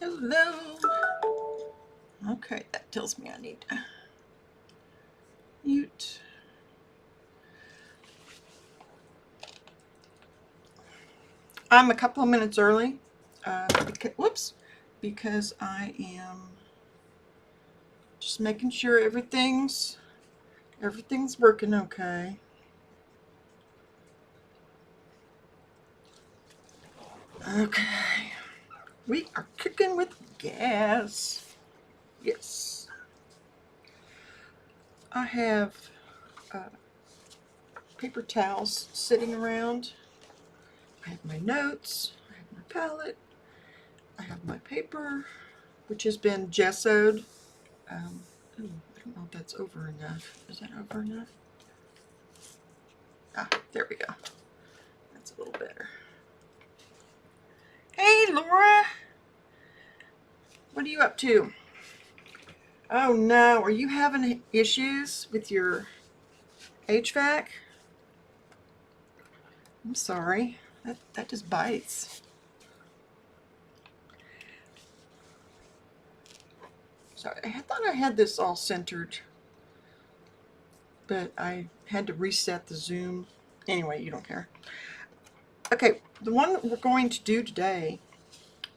Hello. Okay, that tells me I need to mute. I'm a couple of minutes early. Because I am just making sure everything's working okay. Okay, we are cooking with gas. Yes, I have paper towels sitting around. I have my notes. I have my palette. I have my paper, which has been gessoed. I don't know if that's over enough. Is that over enough? Ah, there we go. That's a little better. Hey, Laura. What are you up to? Oh no, are you having issues with your HVAC? I'm sorry. That just bites. Sorry, I thought I had this all centered, but I had to reset the zoom. Anyway, you don't care. Okay, the one we're going to do today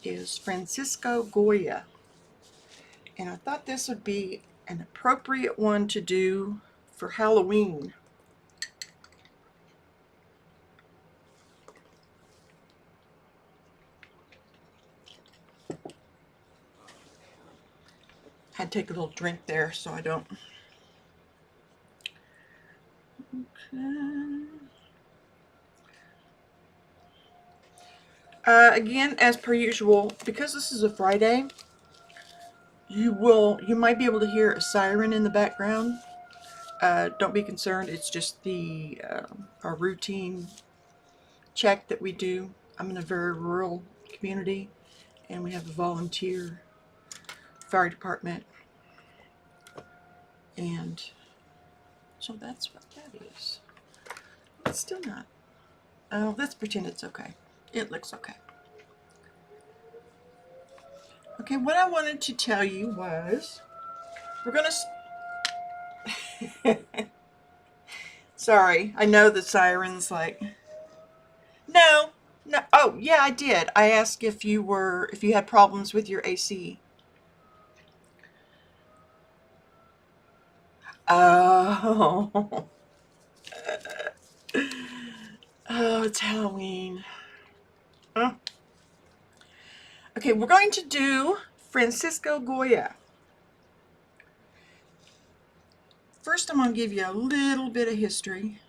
is Francisco Goya. And I thought this would be an appropriate one to do for Halloween. Had to take a little drink there so I don't. Okay. Again, as per usual, because this is a Friday, you might be able to hear a siren in the background. Don't be concerned. It's just our routine check that we do. I'm in a very rural community, and we have a volunteer fire department, and so that's what that is. It's still not. Oh, let's pretend it's okay. It looks okay. Okay, what I wanted to tell you was we're gonna. Sorry, I know the siren's like. No, no. Oh, yeah, I did. I asked if you had problems with your AC. Oh, oh, it's Halloween. Oh. Okay, we're going to do Francisco Goya. First, I'm going to give you a little bit of history.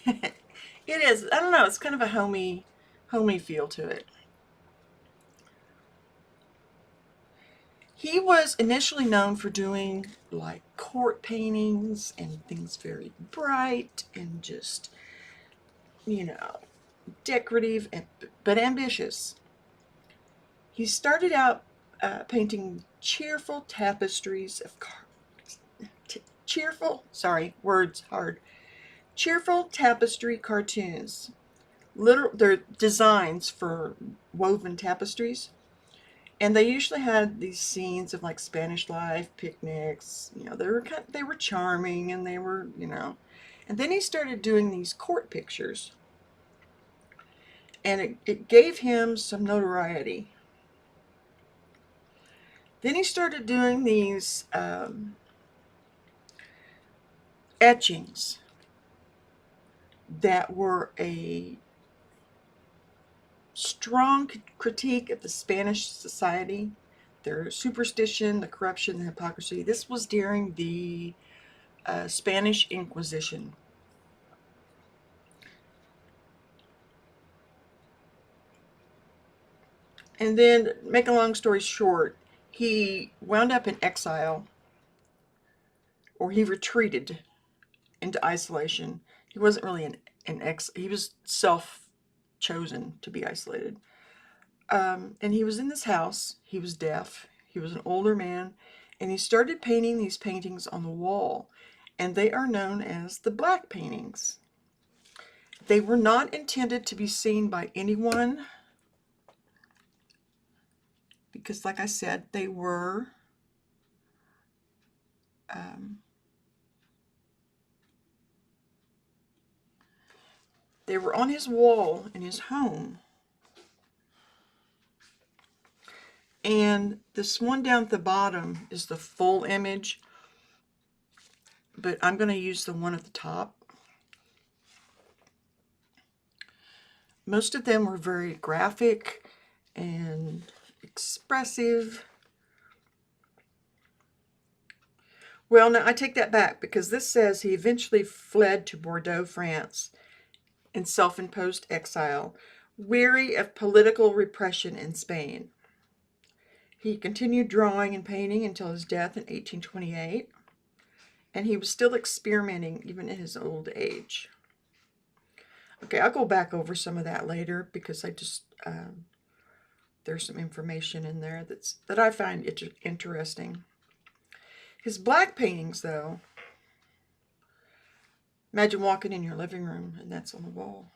It is. I don't know. It's kind of a homey feel to it. He was initially known for doing like court paintings and things very bright and just, decorative but ambitious. He started out painting cheerful tapestries of cheerful tapestry cartoons. They're designs for woven tapestries. And they usually had these scenes of like Spanish life, picnics. They were charming, and they were. And then he started doing these court pictures, and it gave him some notoriety. Then he started doing these etchings that were a strong critique of the Spanish society, their superstition, the corruption, the hypocrisy. This was during the Spanish Inquisition. And then, make a long story short, he wound up in exile, or he retreated into isolation. He wasn't really he was self-chosen to be isolated. And he was in this house. He was deaf. He was an older man. And he started painting these paintings on the wall. And they are known as the black paintings. They were not intended to be seen by anyone because, like I said, they were on his wall in his home. And this one down at the bottom is the full image, but I'm going to use the one at the top. Most of them were very graphic and expressive. Well, now I take that back because this says he eventually fled to Bordeaux, France in self-imposed exile, weary of political repression in Spain. He continued drawing and painting until his death in 1828, and he was still experimenting even in his old age. Okay, I'll go back over some of that later because I just there's some information in there that I find interesting. His black paintings, though, imagine walking in your living room and that's on the wall.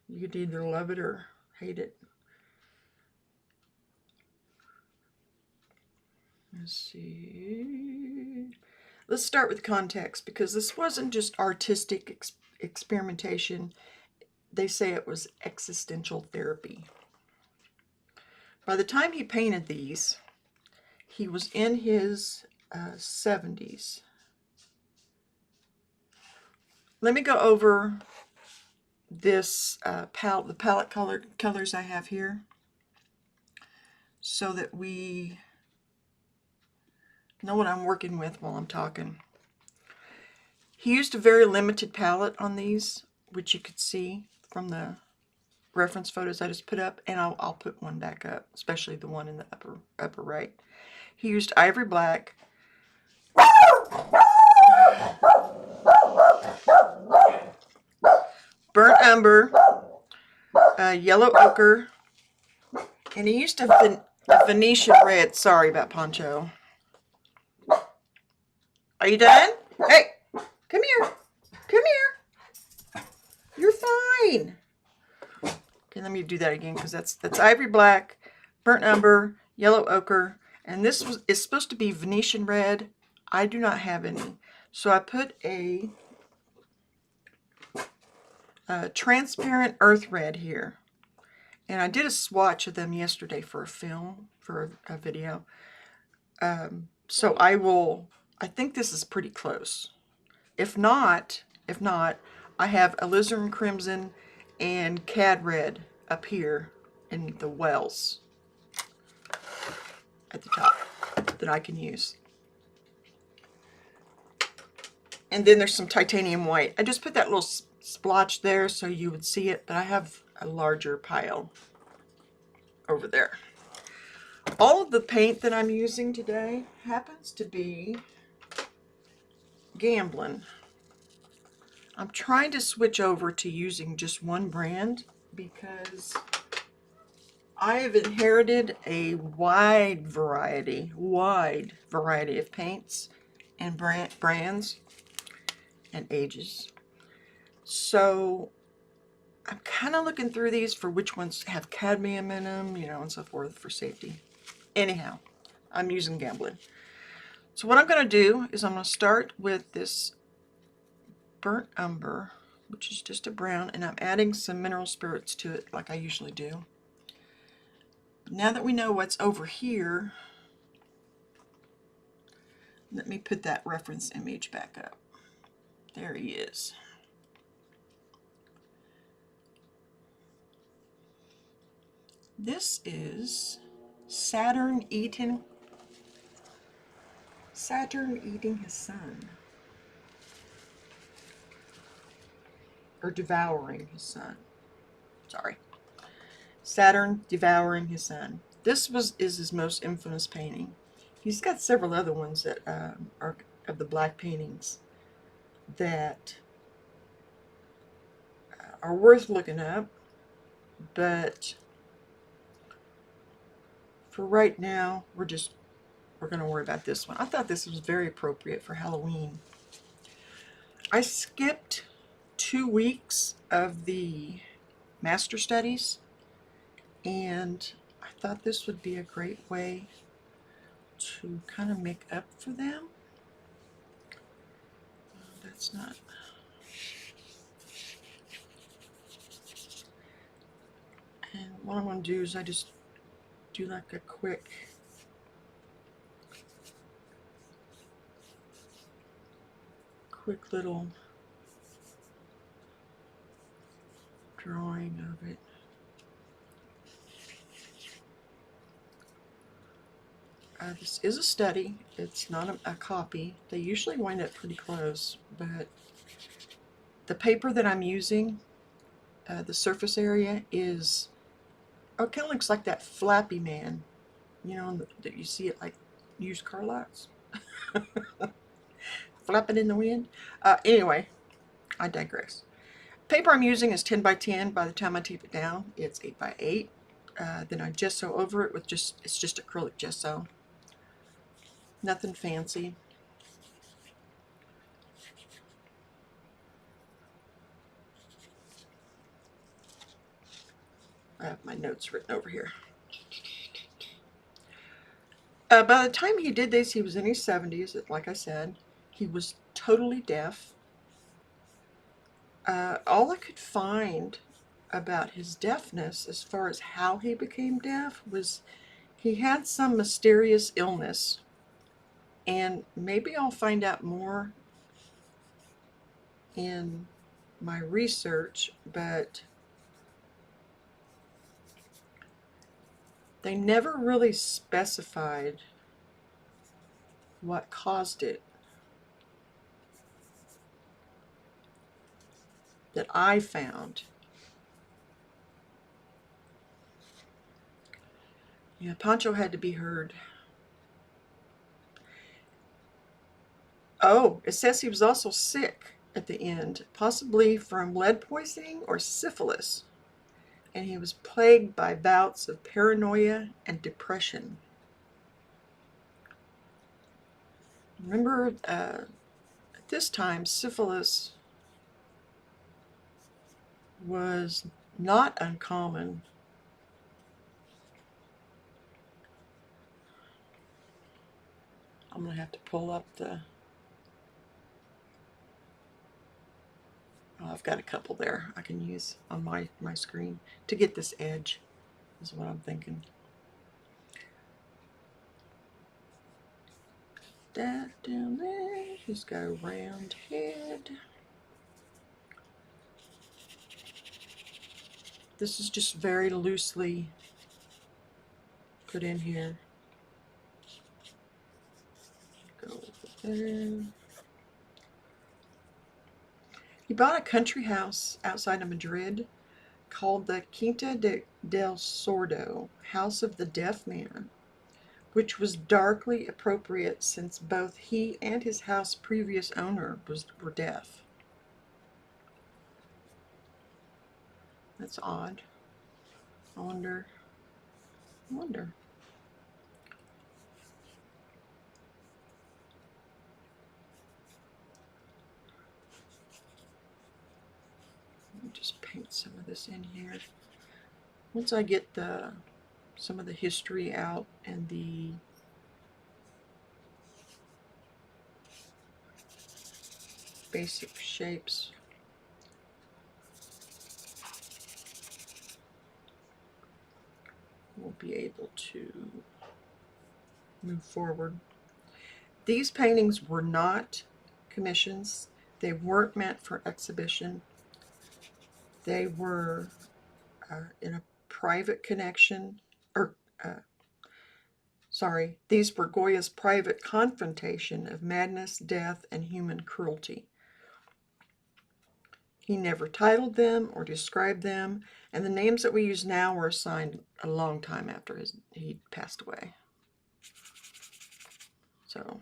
You could either love it or hate it. Let's see. Let's start with context because this wasn't just artistic experimentation. They say it was existential therapy. By the time he painted these, he was in his 70s. Let me go over this palette, the palette colors I have here, so that we know what I'm working with while I'm talking. He used a very limited palette on these, which you could see from the reference photos I just put up, and I'll put one back up, especially the one in the upper right. He used Ivory Black, burnt umber, yellow ochre, and he used a Venetian Red. Sorry about Poncho. Are you done? Hey, come here. Come here. You're fine. Okay, let me do that again because that's Ivory Black, burnt umber, yellow ochre, and this is supposed to be Venetian Red. I do not have any, so I put a transparent earth red here, and I did a swatch of them yesterday for a film, for a video. So I think this is pretty close. If not, I have alizarin crimson and cad red up here in the wells at the top that I can use. And then there's some titanium white. I just put that little splotch there so you would see it, but I have a larger pile over there. All of the paint that I'm using today happens to be Gambling. I'm trying to switch over to using just one brand because I have inherited a wide variety of paints and brands and ages. So I'm kind of looking through these for which ones have cadmium in them, you know, and so forth for safety. Anyhow, I'm using Gambling. So what I'm going to do is I'm going to start with this burnt umber, which is just a brown, and I'm adding some mineral spirits to it like I usually do. Now that we know what's over here, let me put that reference image back up. There he is. This is Saturn eating his son. Or devouring his son. Sorry. Saturn devouring his son. This is his most infamous painting. He's got several other ones that are of the black paintings that are worth looking up, but for right now, we're going to worry about this one. I thought this was very appropriate for Halloween. I skipped 2 weeks of the master studies, and I thought this would be a great way to kind of make up for them. That's not. And what I'm going to do is I just do like a quick little drawing of it. This is a study. It's not a copy. They usually wind up pretty close, but the paper that I'm using, the surface area is, oh, it kind of looks like that Flappy Man, you know, that you see at like used car lots. Flapping in the wind. Anyway, I digress. Paper I'm using is 10 by 10. By the time I tape it down, it's 8 by 8. Then I gesso over it with it's just acrylic gesso. Nothing fancy. I have my notes written over here. By the time he did this, he was in his 70s, like I said. He was totally deaf. All I could find about his deafness, as far as how he became deaf, was he had some mysterious illness. And maybe I'll find out more in my research, but they never really specified what caused it that I found. Yeah, Pancho had to be heard. Oh, it says he was also sick at the end, possibly from lead poisoning or syphilis, and he was plagued by bouts of paranoia and depression. Remember, at this time, syphilis was not uncommon. I'm going to have to pull up the... Oh, I've got a couple there I can use on my screen to get this edge, is what I'm thinking. That down there, he's got a round head. This is just very loosely put in here. Go over there. He bought a country house outside of Madrid called the del Sordo, House of the Deaf Man, which was darkly appropriate since both he and his house's previous owner were deaf. That's odd. I wonder. Let me just paint some of this in here. Once I get some of the history out and the basic shapes, we'll be able to move forward. These paintings were not commissions. They weren't meant for exhibition. They were in a private connection, or these were Goya's private confrontation of madness, death, and human cruelty. He never titled them or described them, and the names that we use now were assigned a long time after he passed away. So,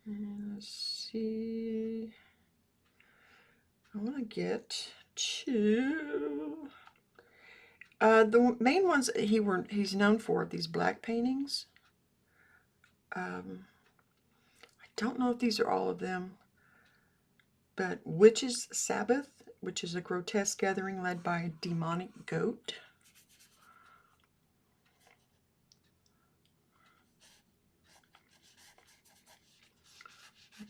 let's see. I want to get to... The main ones he's known for, these black paintings. I don't know if these are all of them, but Witch's Sabbath, which is a grotesque gathering led by a demonic goat.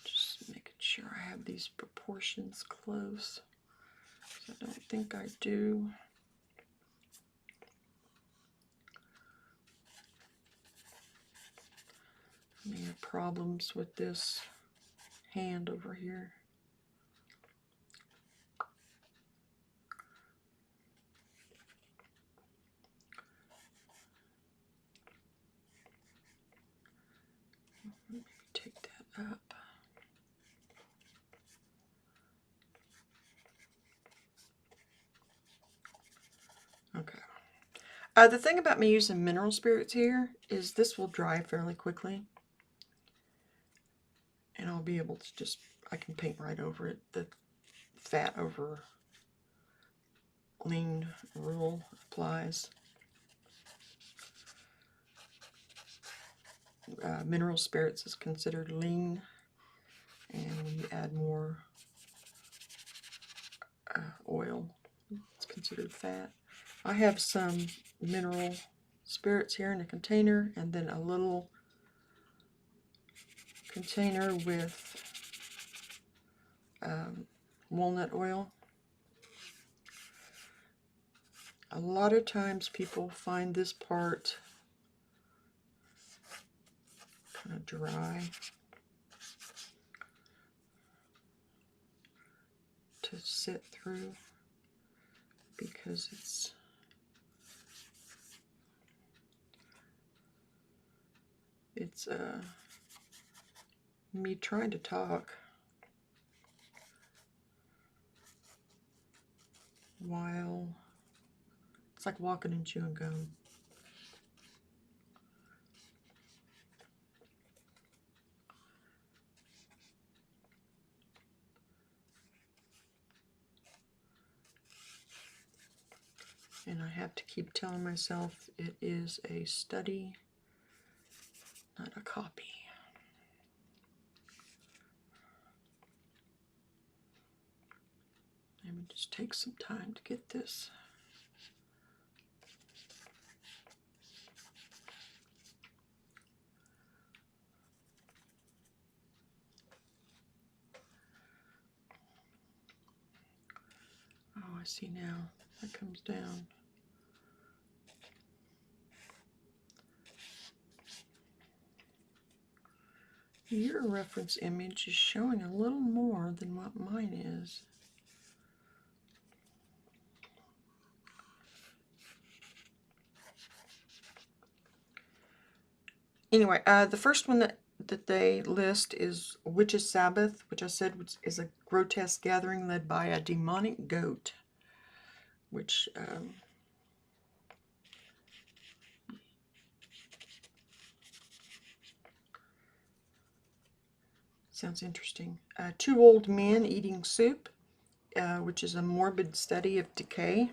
Just making sure I have these proportions close. I don't think I do. I have problems with this hand over here. Let me take that up. Okay. The thing about me using mineral spirits here is this will dry fairly quickly. And I'll be able to I can paint right over it. The fat over lean rule applies. Mineral spirits is considered lean, and when you add more oil, it's considered fat. I have some mineral spirits here in a container, and then a little container with walnut oil. A lot of times people find this part kind of dry to sit through because it's me trying to talk while it's like walking and chewing gum. And I have to keep telling myself it is a study, not a copy. Let me just take some time to get this. Oh, I see now. That comes down. Your reference image is showing a little more than what mine is. Anyway, the first one that they list is Witch's Sabbath, which I said is a grotesque gathering led by a demonic goat, which sounds interesting. Two old men eating soup, which is a morbid study of decay.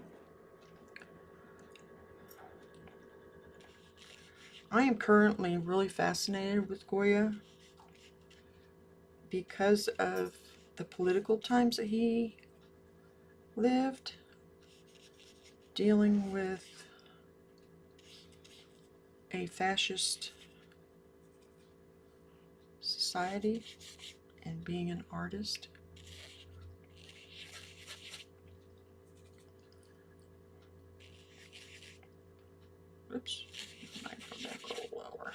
I am currently really fascinated with Goya because of the political times that he lived, dealing with a fascist society and being an artist. Oops, I might go back a little lower.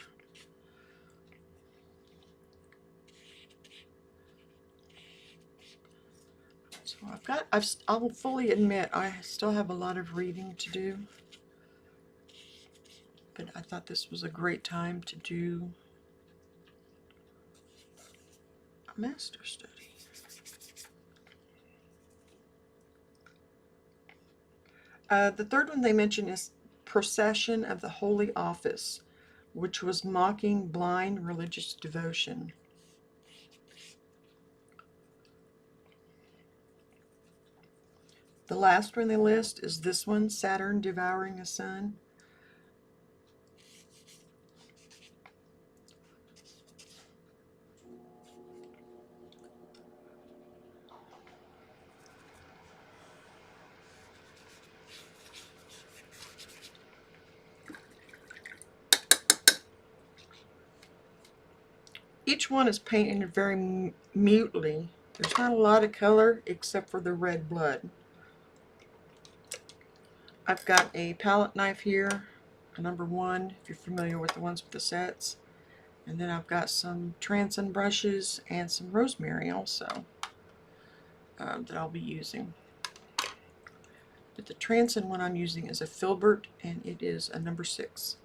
So I'll fully admit I still have a lot of reading to do, but I thought this was a great time to do a master study. The third one they mention is Procession of the Holy Office, which was mocking blind religious devotion. The last one on the list is this one, Saturn Devouring the Sun. Each one is painted very mutely. There's not a lot of color except for the red blood. I've got a palette knife here, a number 1, if you're familiar with the ones with the sets. And then I've got some transin brushes and some rosemary also that I'll be using. But the transin one I'm using is a filbert, and it is a number 6.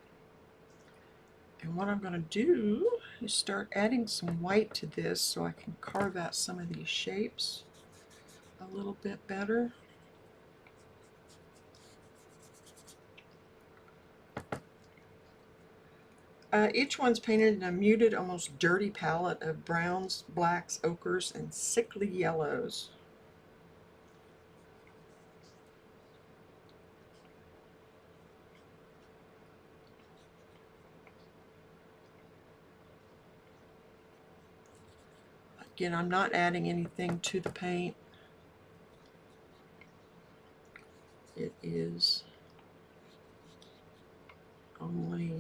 And what I'm going to do is start adding some white to this so I can carve out some of these shapes a little bit better. Each one's painted in a muted, almost dirty palette of browns, blacks, ochres, and sickly yellows. Again, I'm not adding anything to the paint. It is only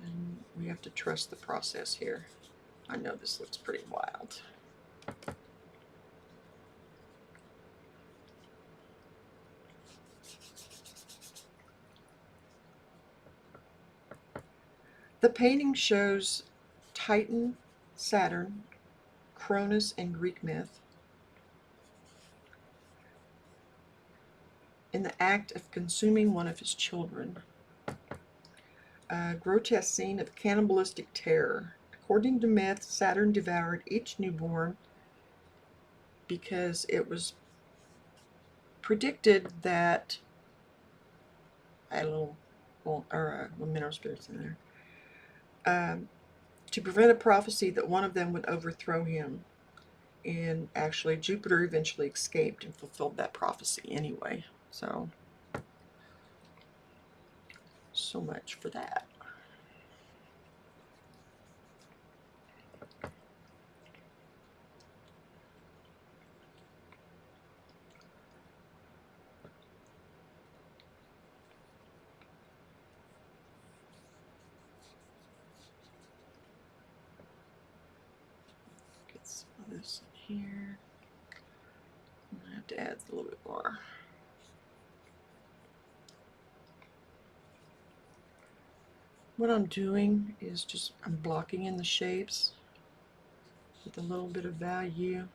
and we have to trust the process here. I know this looks pretty wild. The painting shows Titan, Saturn, Cronus, and Greek myth in the act of consuming one of his children. A grotesque scene of cannibalistic terror. According to myth, Saturn devoured each newborn because it was predicted that I had a little mineral spirits in there. To prevent a prophecy that one of them would overthrow him. And actually, Jupiter eventually escaped and fulfilled that prophecy anyway. So much for that. Get some of this in here. I have to add a little bit more. What I'm doing is I'm blocking in the shapes with a little bit of value.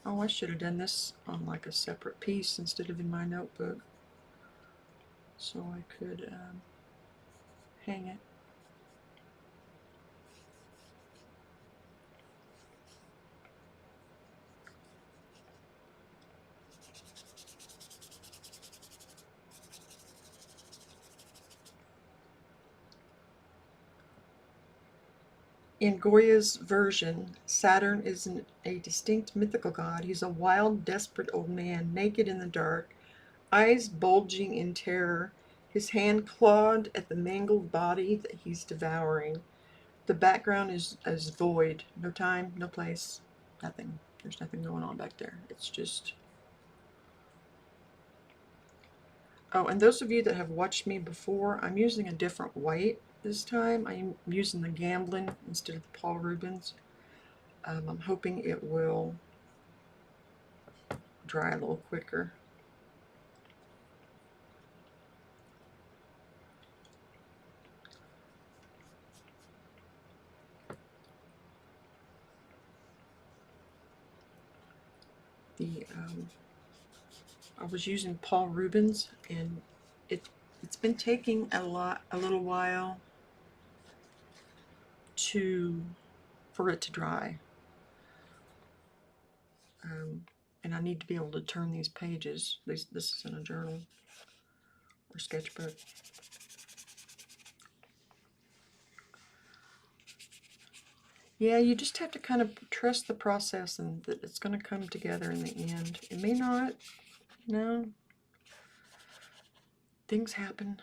Oh, I should have done this on like a separate piece instead of in my notebook, so I could hang it. In Goya's version, Saturn is a distinct mythical god. He's a wild, desperate old man, naked in the dark, eyes bulging in terror, his hand clawed at the mangled body that he's devouring. The background is void. No time, no place, nothing. There's nothing going on back there. It's just... Oh, and those of you that have watched me before, I'm using a different white this time. I'm using the Gamblin instead of the Paul Rubens. I'm hoping it will dry a little quicker. I was using Paul Rubens, and it's been taking a little while for it to dry. And I need to be able to turn these pages. This is in a journal or sketchbook. Yeah, you just have to kind of trust the process and that it's going to come together in the end. It may not. No. Things happen.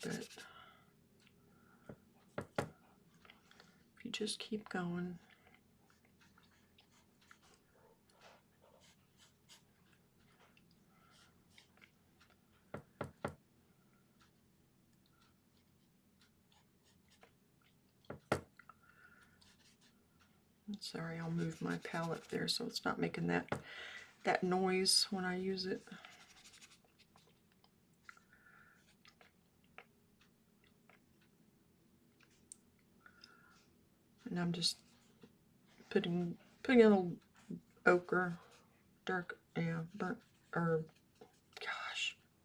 But if you just keep going. Sorry, I'll move my palette there so it's not making that noise when I use it. And I'm just putting in a little ochre, dark, yeah,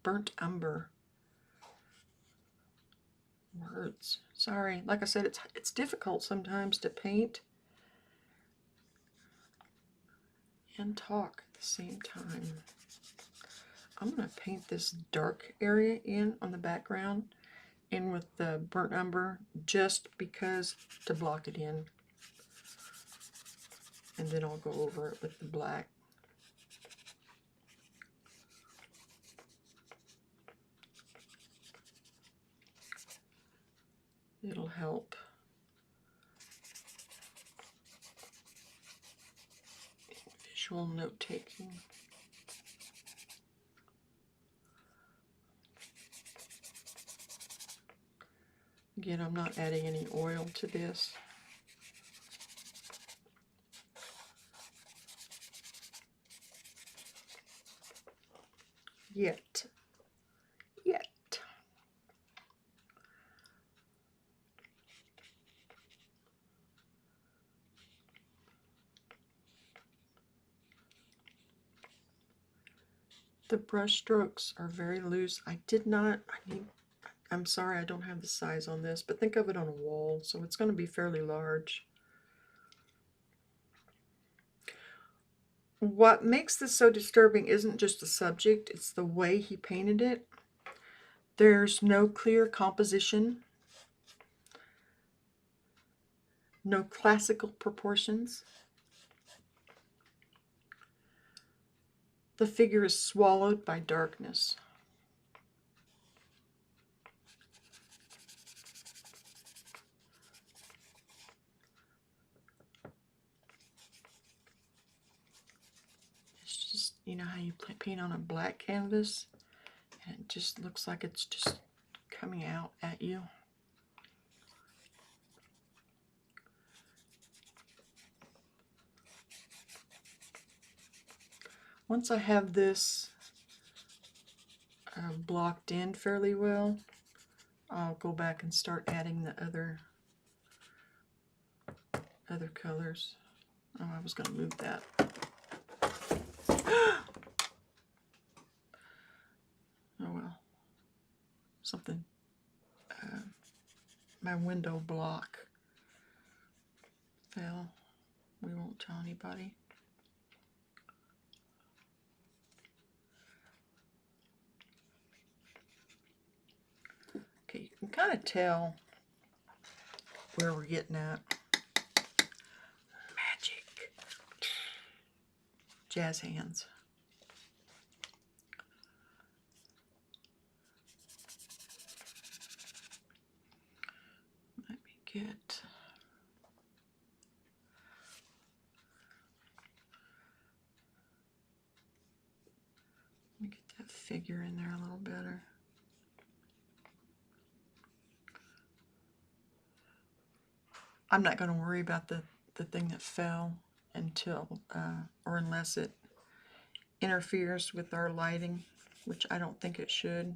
burnt umber. Words. Sorry, like I said, it's difficult sometimes to paint and talk at the same time. I'm going to paint this dark area in on the background in with the burnt umber just because to block it in. And then I'll go over it with the black. It'll help. Visual note taking. Again, I'm not adding any oil to this. Yet. The brush strokes are very loose. I'm sorry I don't have the size on this, but think of it on a wall, so it's going to be fairly large. What makes this so disturbing isn't just the subject, it's the way he painted it. There's no clear composition, no classical proportions. The figure is swallowed by darkness. It's just, you know how you paint on a black canvas and it just looks like it's just coming out at you. Once I have this blocked in fairly well, I'll go back and start adding the other colors. Oh, I was going to move that. Oh well. Something. My window block fell. We won't tell anybody. Okay, you can kind of tell where we're getting at. Magic. Jazz hands. Let me get... Let me get that figure in there a little better. I'm not going to worry about the thing that fell until, or unless it interferes with our lighting, which I don't think it should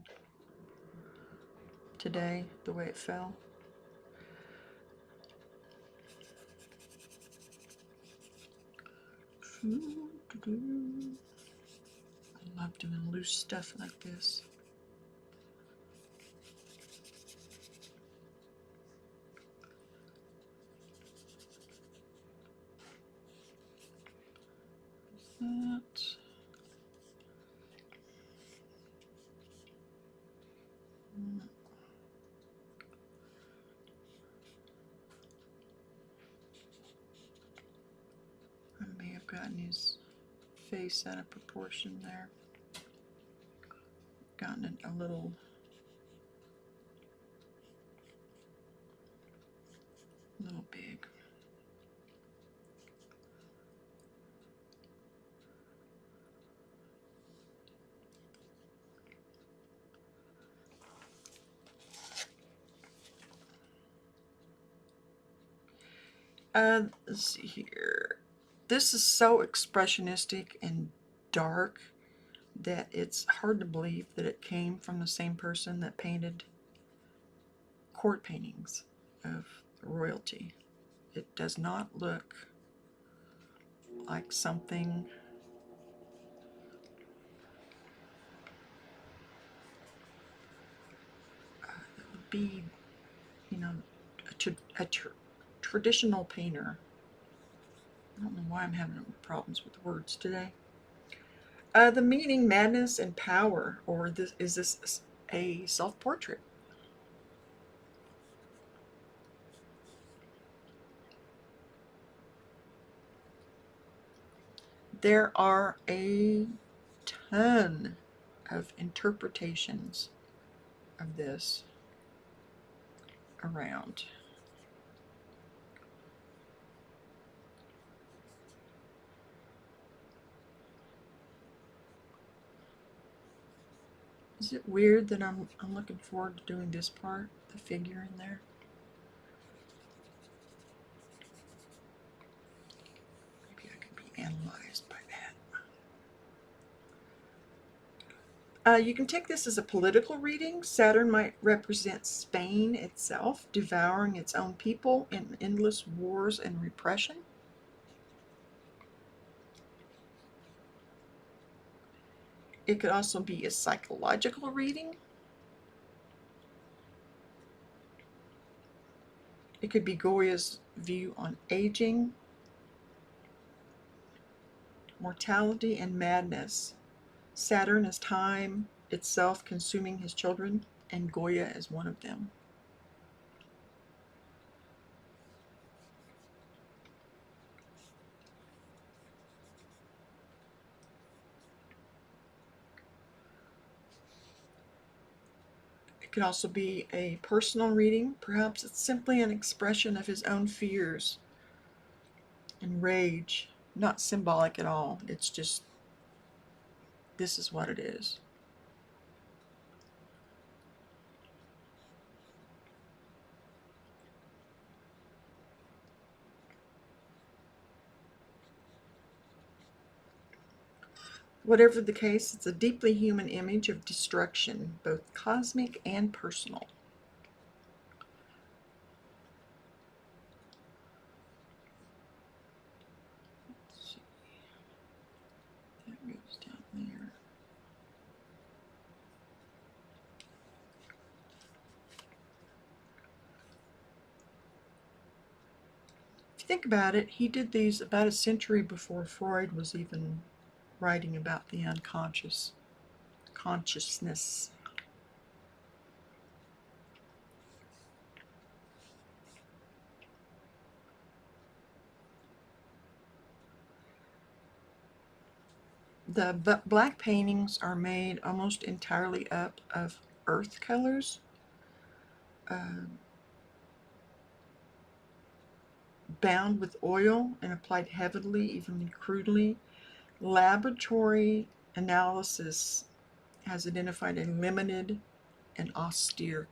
today, the way it fell. I love doing loose stuff like this. gotten his face out of proportion there. Gotten it a little big. Let's see here. This is so expressionistic and dark that it's hard to believe that it came from the same person that painted court paintings of royalty. It does not look like something that would be, you know, a traditional painter. I don't know why I'm having problems with words today. The meaning, madness, and power, or is this a self-portrait? There are a ton of interpretations of this around. Is it weird that I'm looking forward to doing this part, the figure in there? Maybe I could be analyzed by that. You can take this as a political reading. Saturn might represent Spain itself, devouring its own people in endless wars and repression. It could also be a psychological reading. It could be Goya's view on aging, mortality, and madness. Saturn is time itself consuming his children, and Goya is one of them. It could also be a personal reading. Perhaps it's simply an expression of his own fears and rage. Not symbolic at all. It's just, this is what it is. Whatever the case, it's a deeply human image of destruction, both cosmic and personal. Let's see. That goes down there. If you think about it, he did these about a century before Freud was even writing about the unconscious, consciousness. The black paintings are made almost entirely up of earth colors, bound with oil and applied heavily, even crudely. Laboratory analysis has identified a limited and austere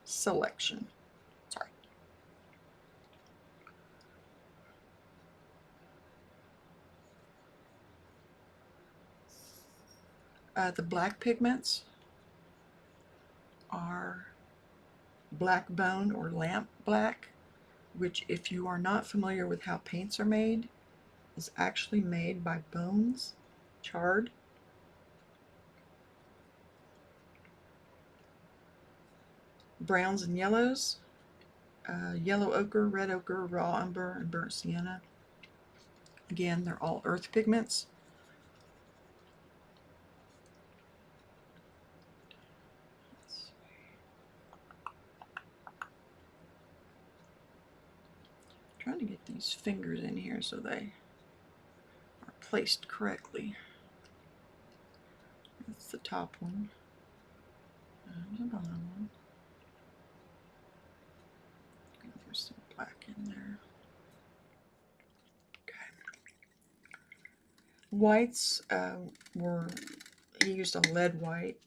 selection. Sorry. The black pigments are black bone or lamp black, which, if you are not familiar with how paints are made, is actually made by bones charred. Browns and yellows, yellow ochre, red ochre, raw umber, and burnt sienna. Again, they're all earth pigments. trying to get these fingers in here so they are placed correctly. That's the top one. And the bottom one. There's some black in there. Okay. Whites he used a lead white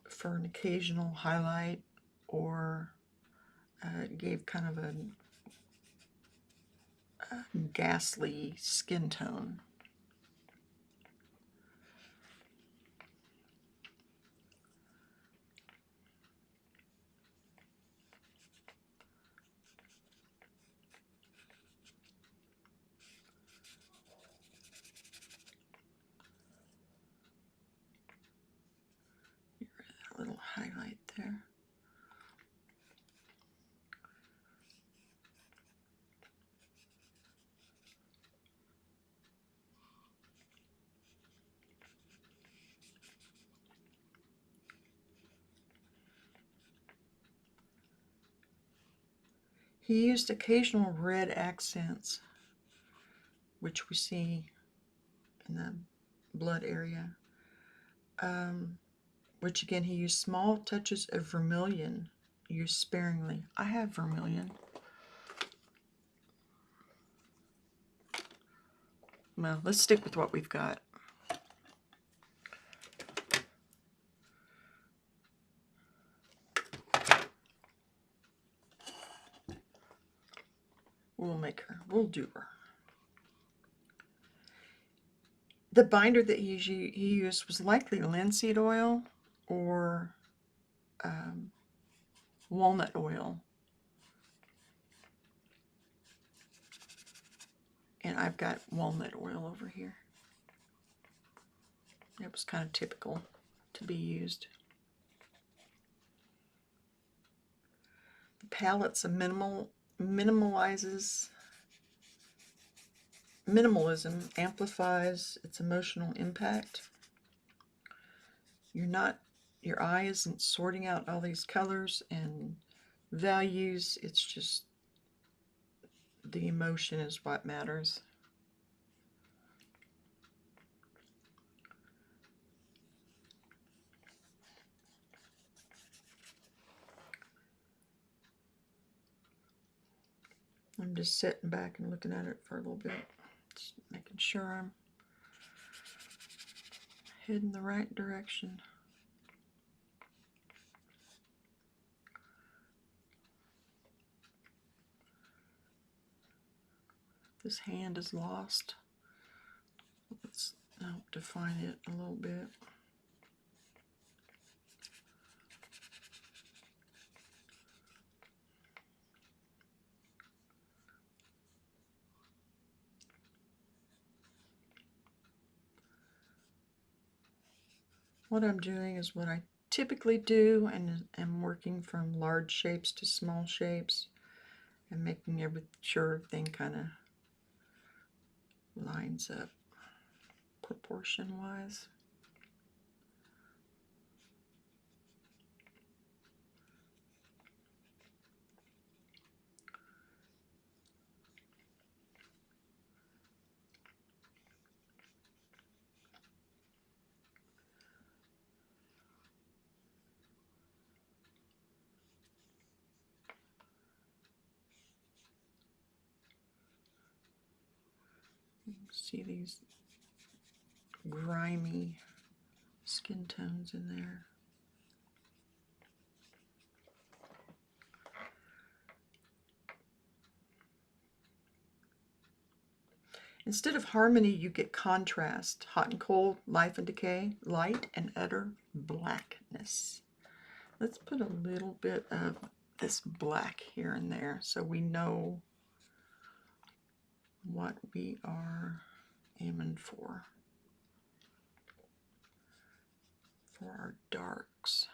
for an occasional highlight, or gave kind of a ghastly skin tone. Get rid of that little highlight there. He used occasional red accents, which we see in the blood area, which again he used small touches of vermilion, used sparingly. I have vermilion. Well, let's stick with what we've got. We'll do her. The binder that he used was likely linseed oil or walnut oil. And I've got walnut oil over here. It was kind of typical to be used. The palette's a minimalism amplifies its emotional impact. Your eye isn't sorting out all these colors and values. It's just the emotion is what matters. I'm just sitting back and looking at it for a little bit, just making sure I'm heading the right direction. This hand is lost. Let's help define it a little bit. What I'm doing is what I typically do, and am working from large shapes to small shapes and making sure everything kind of lines up proportion-wise. See these grimy skin tones in there. Instead of harmony, you get contrast. Hot and cold, life and decay, light and utter blackness. Let's put a little bit of this black here and there so we know what we are aiming for our darks.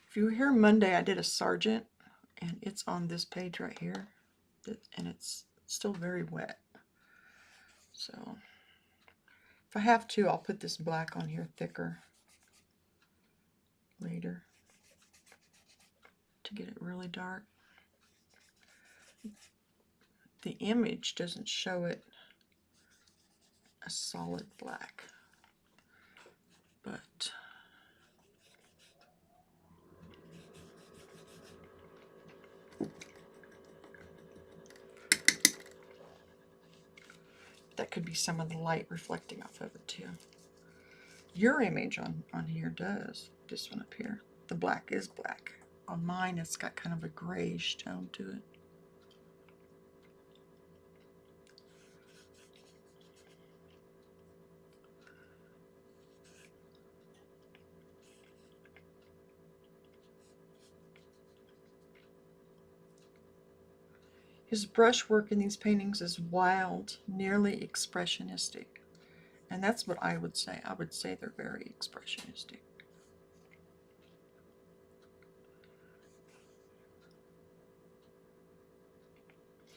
If you were here Monday, I did a sergeant, and it's on this page right here, and it's still very wet. So if I have to, I'll put this black on here thicker later to get it really dark. The image doesn't show it a solid black, but that could be some of the light reflecting off of it too. Your image on here does. This one up here. The black is black. On mine, it's got kind of a grayish tone to it. His brushwork in these paintings is wild, nearly expressionistic. And that's what I would say. I would say they're very expressionistic.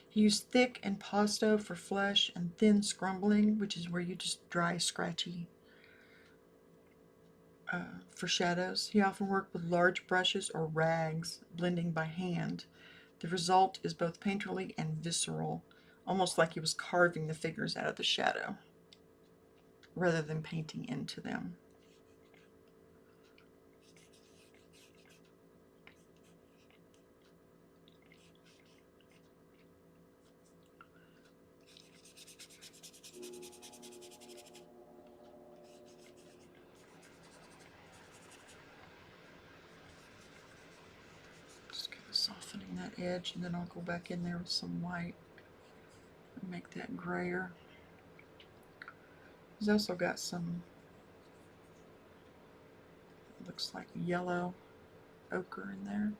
He used thick impasto for flesh and thin scrumbling, which is where you just dry, scratchy for shadows. He often worked with large brushes or rags, blending by hand. The result is both painterly and visceral, almost like he was carving the figures out of the shadow, rather than painting into them. Just kind of softening that edge, and then I'll go back in there with some white and make that grayer. He's also got some, looks like yellow ochre in there.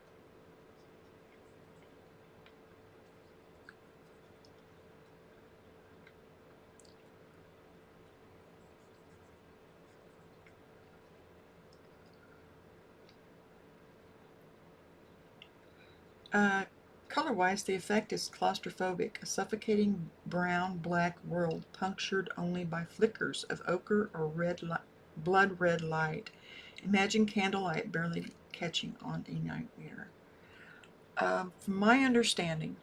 Color-wise, the effect is claustrophobic, a suffocating brown-black world punctured only by flickers of ochre or blood-red light. Imagine candlelight barely catching on a night mirror. From my understanding,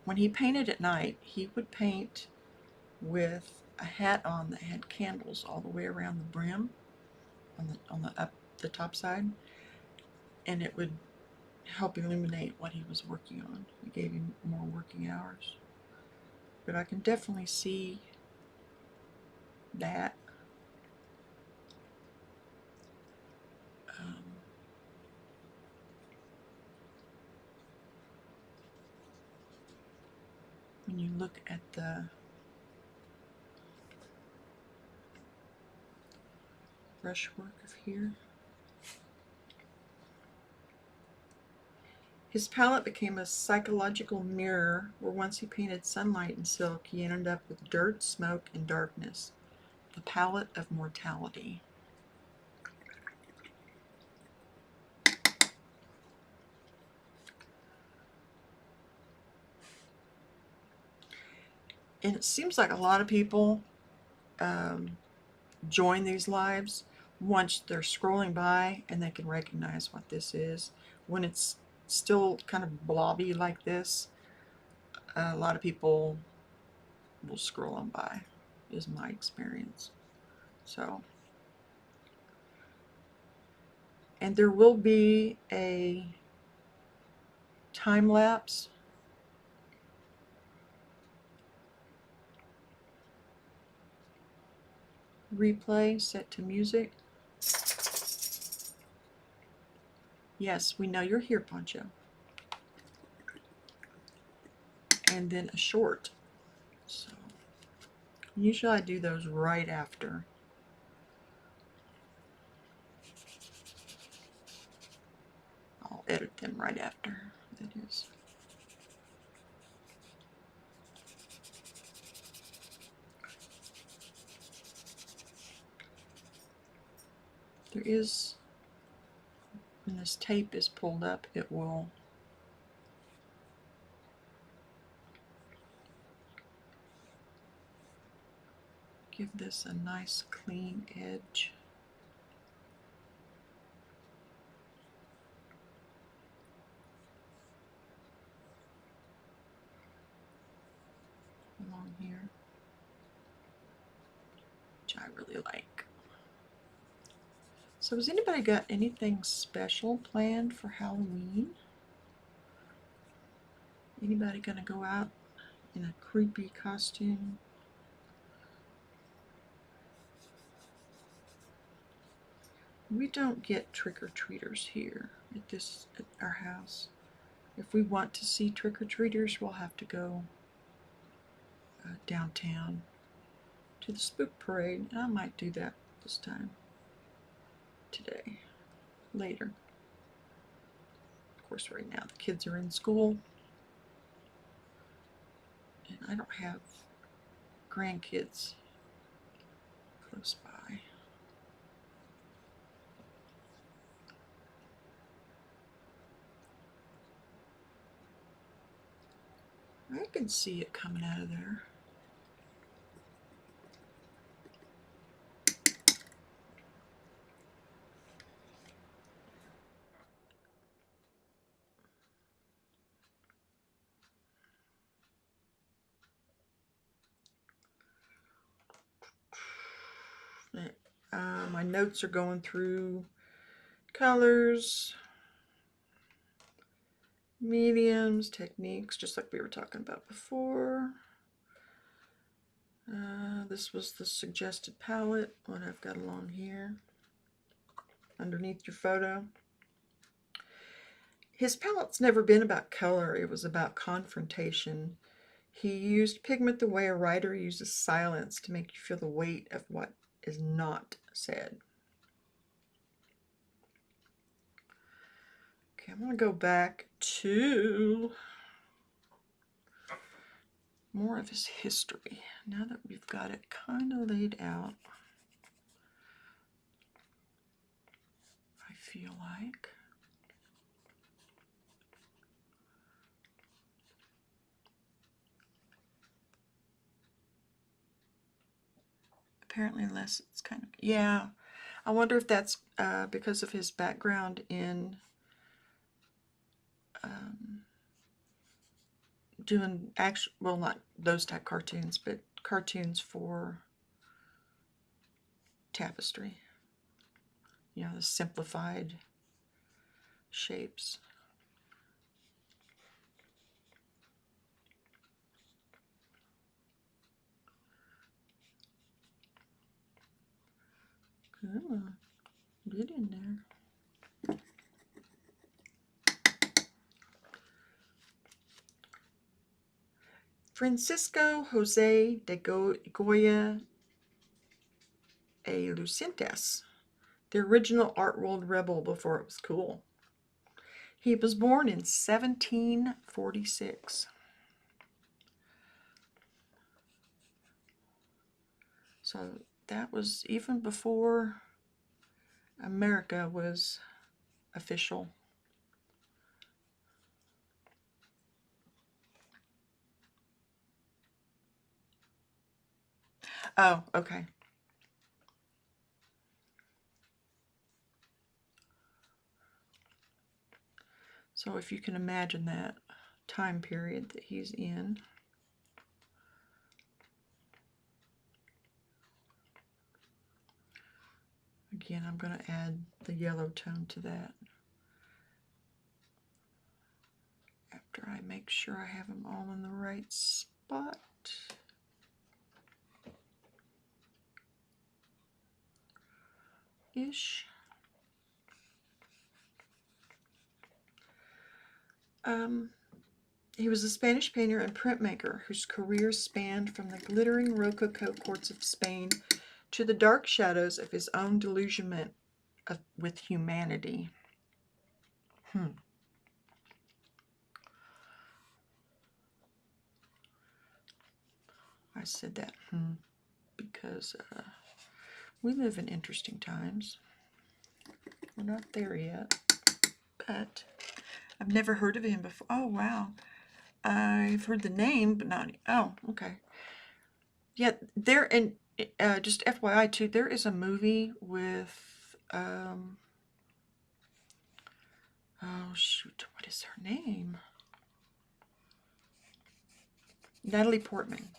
when he painted at night, he would paint with a hat on that had candles all the way around the brim, on the top side, and it would help illuminate what he was working on. It gave him more working hours. But I can definitely see that. When you look at the brushwork of here, his palette became a psychological mirror where once he painted sunlight and silk, he ended up with dirt, smoke, and darkness. The palette of mortality. And it seems like a lot of people join these lives once they're scrolling by and they can recognize what this is. When it's still kind of blobby like this, a lot of people will scroll on by, is my experience. So, and there will be a time lapse replay set to music. Yes, we know you're here, Poncho. And then a short. So usually I do those right after. I'll edit them right after, that is. There is, when this tape is pulled up, it will Give this a nice clean edge. Along here, which I really like. So has anybody got anything special planned for Halloween? Anybody gonna go out in a creepy costume? We don't get trick-or-treaters here at our house. If we want to see trick-or-treaters, we'll have to go downtown to the spook parade. I might do that this time. Today. Later. Of course, right now the kids are in school. And I don't have grandkids close by. I can see it coming out of there. My notes are going through colors, mediums, techniques, just like we were talking about before. This was the suggested palette, what I've got along here, underneath your photo. His palette's never been about color, it was about confrontation. He used pigment the way a writer uses silence to make you feel the weight of what is not said. Okay, I'm going to go back to more of his history. Now that we've got it kind of laid out, I feel like. Apparently less, it's kind of, yeah. I wonder if that's because of his background in doing actual, well, not those type cartoons, but cartoons for tapestry. You know, the simplified shapes. Oh, get in there. Francisco Jose de Goya a Lucentis, the original art world rebel before it was cool. He was born in 1746. So that was even before America was official. Oh, okay. So if you can imagine that time period that he's in. Again, I'm going to add the yellow tone to that after I make sure I have them all in the right spot. Ish. He was a Spanish painter and printmaker whose career spanned from the glittering Rococo courts of Spain to the dark shadows of his own delusionment with humanity. I said that because we live in interesting times. We're not there yet, but I've never heard of him before. Oh, wow. I've heard the name, but not, oh, okay. Yeah, there, and Just FYI too, there is a movie with, oh shoot, what is her name? Natalie Portman.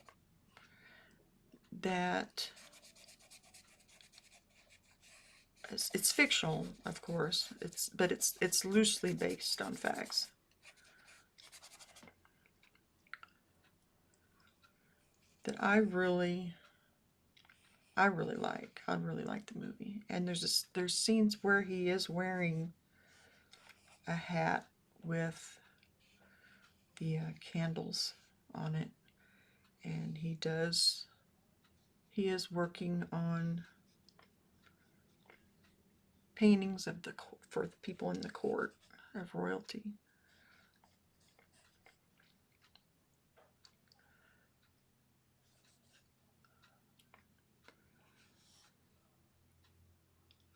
That it's fictional, of course. But it's loosely based on facts. That I really like. I really like the movie. And there's scenes where he is wearing a hat with the candles on it, and he is working on paintings of for the people in the court of royalty.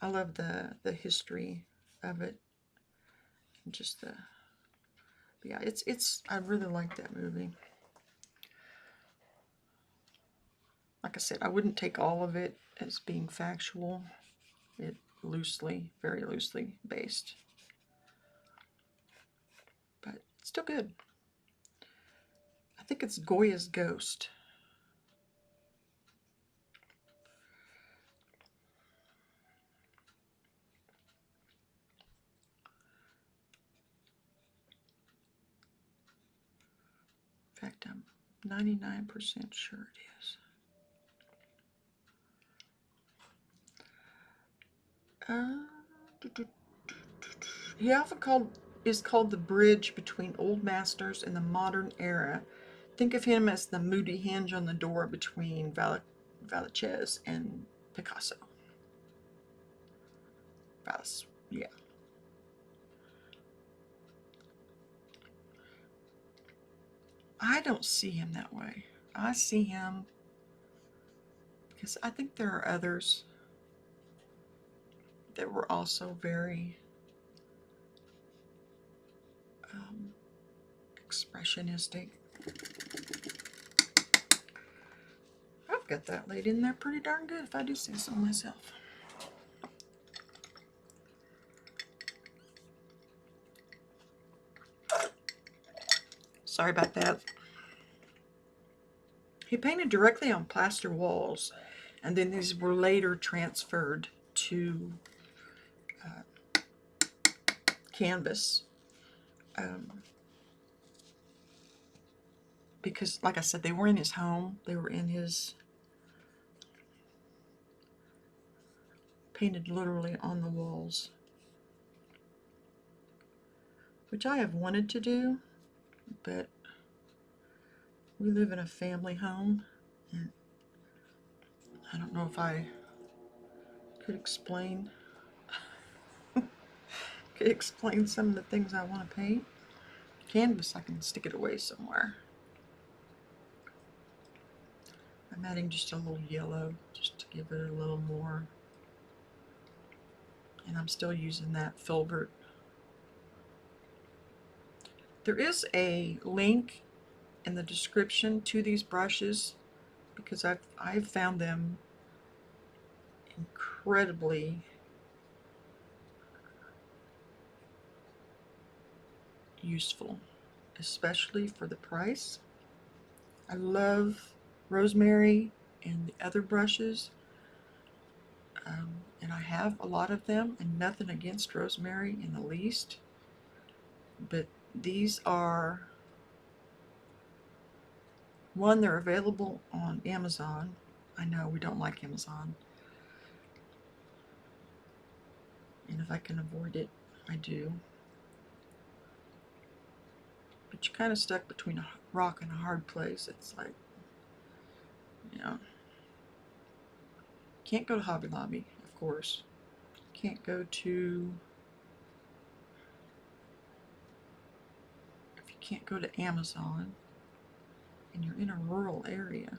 I love the history of it, and just yeah, it's I really like that movie. Like I said, I wouldn't take all of it as being factual. It very loosely based, but still good. I think it's Goya's Ghost. In fact, I'm 99% sure it is. He often is called the bridge between old masters and the modern era. Think of him as the moody hinge on the door between Velázquez and Picasso. Yeah. I don't see him that way. I see him because I think there are others that were also very expressionistic. I've got that laid in there pretty darn good, if I do say so myself. Sorry about that. He painted directly on plaster walls, and then these were later transferred to canvas. Because, like I said, they were in his home. They were in his... painted literally on the walls. Which I have wanted to do, but we live in a family home, and I don't know if I could explain some of the things I want to paint. Canvas, I can stick it away somewhere. I'm adding just a little yellow just to give it a little more. And I'm still using that filbert. There is a link in the description to these brushes because I've found them incredibly useful, especially for the price. I love rosemary and the other brushes, and I have a lot of them, and nothing against rosemary in the least, but these are, one, they're available on Amazon. I know we don't like Amazon, and if I can avoid it, I do. But you're kind of stuck between a rock and a hard place. It's like, you know, can't go to Hobby Lobby, of course. Can't go to, if you can't go to Amazon and you're in a rural area,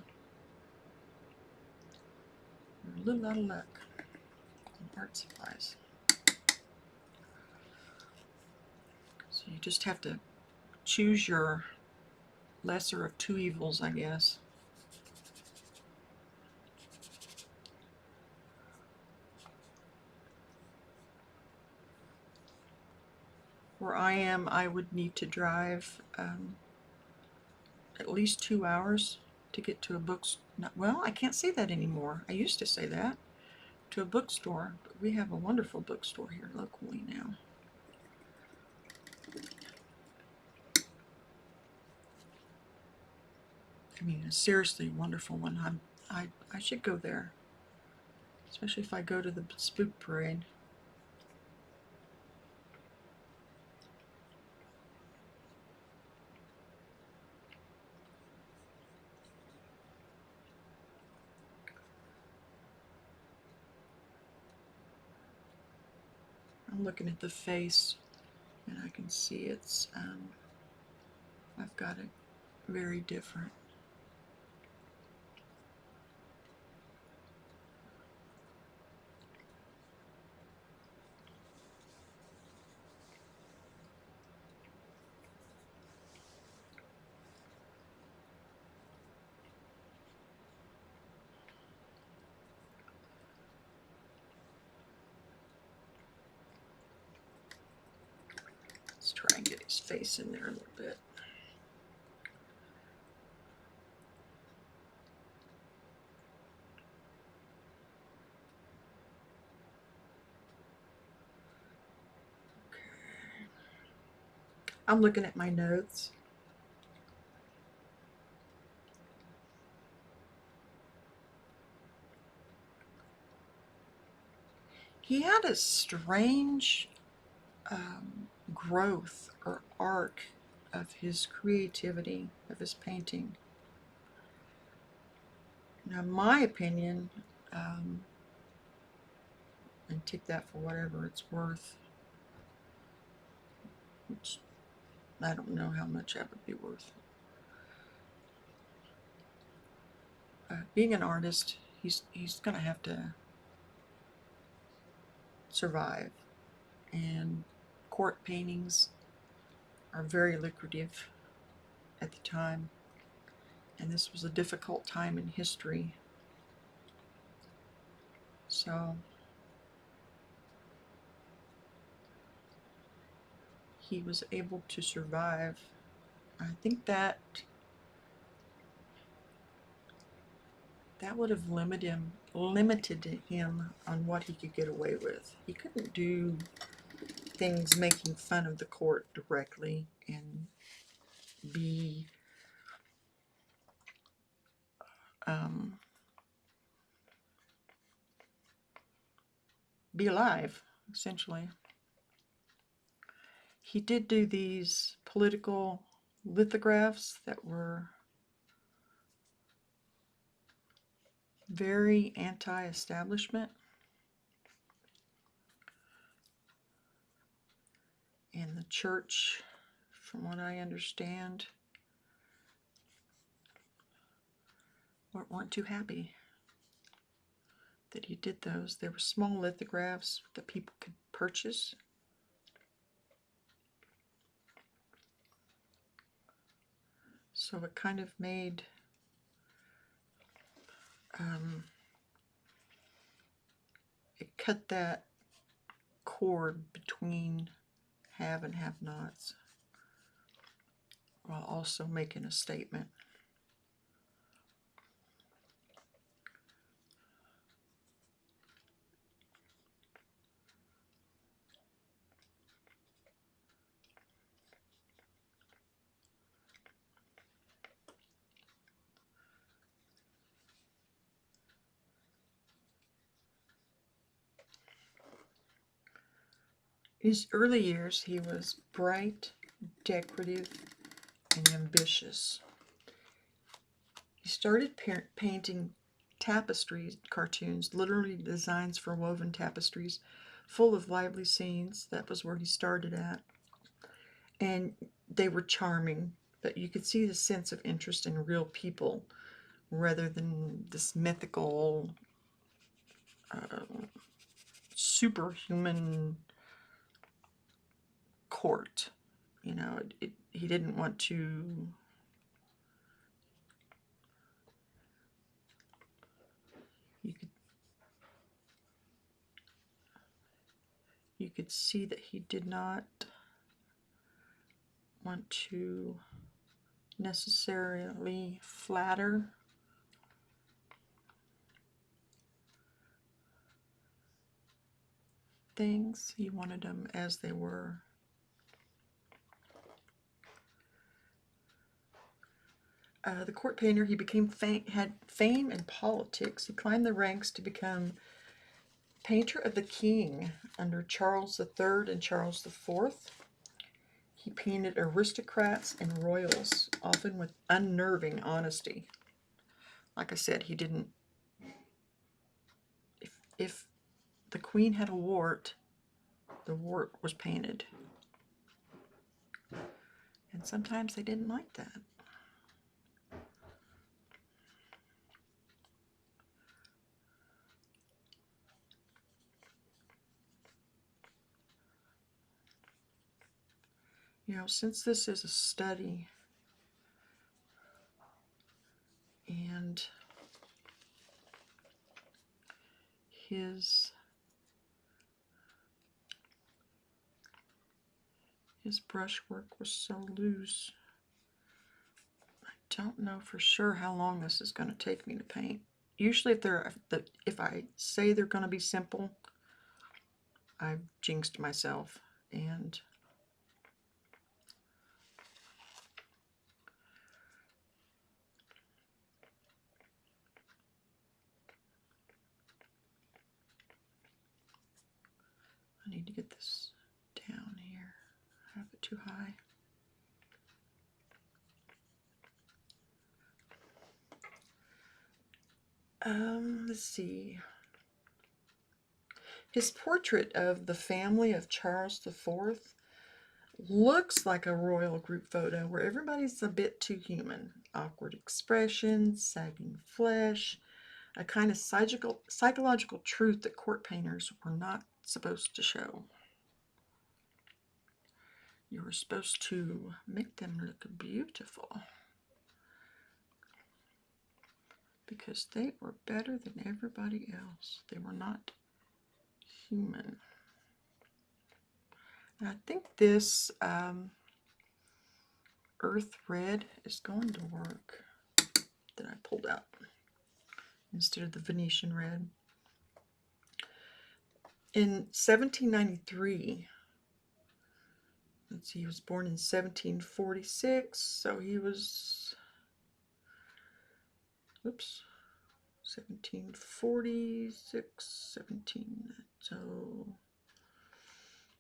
you're a little out of luck on art supplies. So you just have to choose your lesser of two evils, I guess. Where I am, I would need to drive at least 2 hours to get to a bookstore. Well, I can't say that anymore. I used to say that, to a bookstore, but we have a wonderful bookstore here locally now. I mean, a seriously wonderful one. I should go there, especially if I go to the spook parade. I'm looking at the face, and I can see I've got it very different. Let's try and get his face in there a little bit. I'm looking at my notes. He had a strange growth or arc of his creativity, of his painting. Now, my opinion, um, and take that for whatever it's worth, which I don't know how much that would be worth. Being an artist, he's going to have to survive, and court paintings are very lucrative at the time, and this was a difficult time in history. So he was able to survive. I think that would have limited him on what he could get away with. He couldn't do things making fun of the court directly and be be alive, essentially. He did do these political lithographs that were very anti-establishment. And the church, from what I understand, weren't too happy that he did those. They were small lithographs that people could purchase. So it kind of made it cut that cord between have and have-nots while also making a statement. In his early years, he was bright, decorative, and ambitious. He started painting tapestries, cartoons, literally designs for woven tapestries, full of lively scenes. That was where he started at. And they were charming, but you could see the sense of interest in real people rather than this mythical, superhuman court. You know, he didn't want to you could see that he did not want to necessarily flatter things. He wanted them as they were. The court painter, he had fame in politics. He climbed the ranks to become painter of the king under Charles III and Charles IV. He painted aristocrats and royals, often with unnerving honesty. Like I said, he didn't... If the queen had a wart, the wart was painted. And sometimes they didn't like that. You know, since this is a study and his brushwork was so loose, I don't know for sure how long this is going to take me to paint. Usually if I say they're going to be simple, I've jinxed myself. And I need to get this down here. I have it too high. Let's see. His portrait of the family of Charles IV looks like a royal group photo where everybody's a bit too human. Awkward expressions, sagging flesh, a kind of psychological truth that court painters were not supposed to show. You were supposed to make them look beautiful because they were better than everybody else. They were not human. And I think this Earth Red is going to work that I pulled out instead of the Venetian Red. In 1793, let's see, he was born in 1746, so he was, 1746, 17, so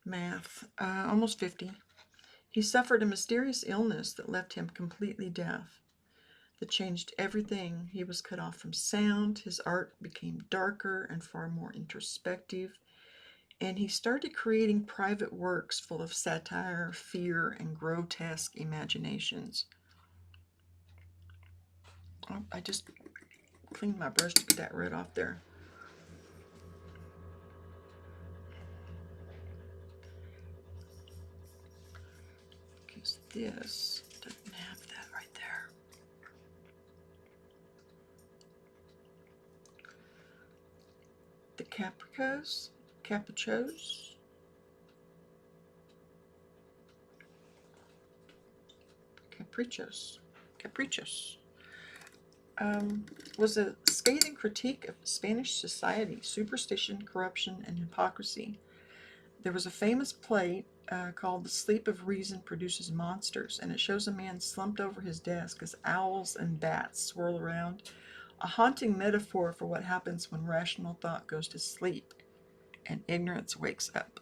math, almost 50. He suffered a mysterious illness that left him completely deaf. That changed everything. He was cut off from sound. His art became darker and far more introspective. And he started creating private works full of satire, fear, and grotesque imaginations. Oh, I just cleaned my brush to get that red off there. Because this doesn't have that right there. The caprichos, caprichos, was a scathing critique of Spanish society, superstition, corruption, and hypocrisy. There was a famous play called The Sleep of Reason Produces Monsters, and it shows a man slumped over his desk as owls and bats swirl around, a haunting metaphor for what happens when rational thought goes to sleep and ignorance wakes up.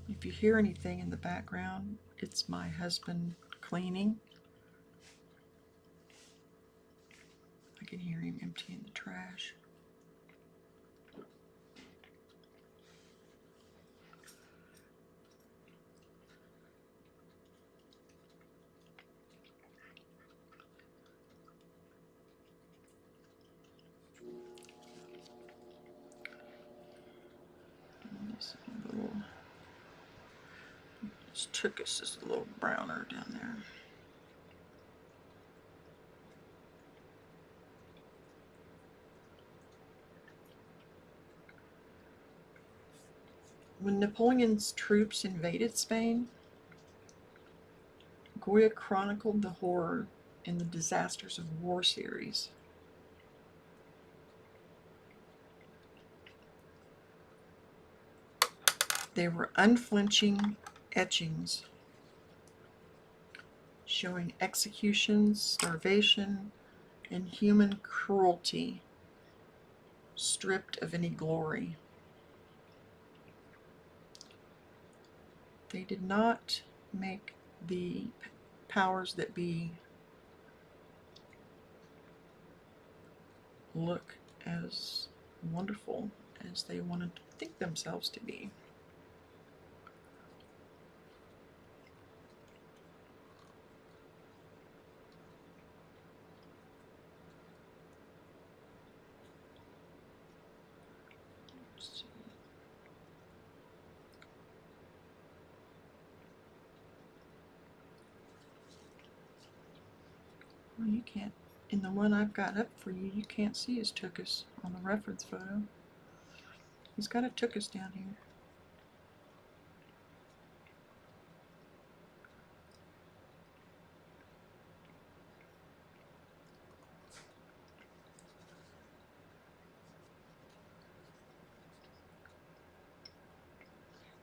If you hear anything in the background, it's my husband cleaning. I can hear him emptying the trash. This turquoise is a little browner down there. When Napoleon's troops invaded Spain, Goya chronicled the horror in the Disasters of War series. They were unflinching etchings showing executions, starvation, and human cruelty stripped of any glory. They did not make the powers that be look as wonderful as they wanted to think themselves to be. Well, you can't, in the one I've got up for you, you can't see his tuchus on the reference photo. He's got a tuchus down here.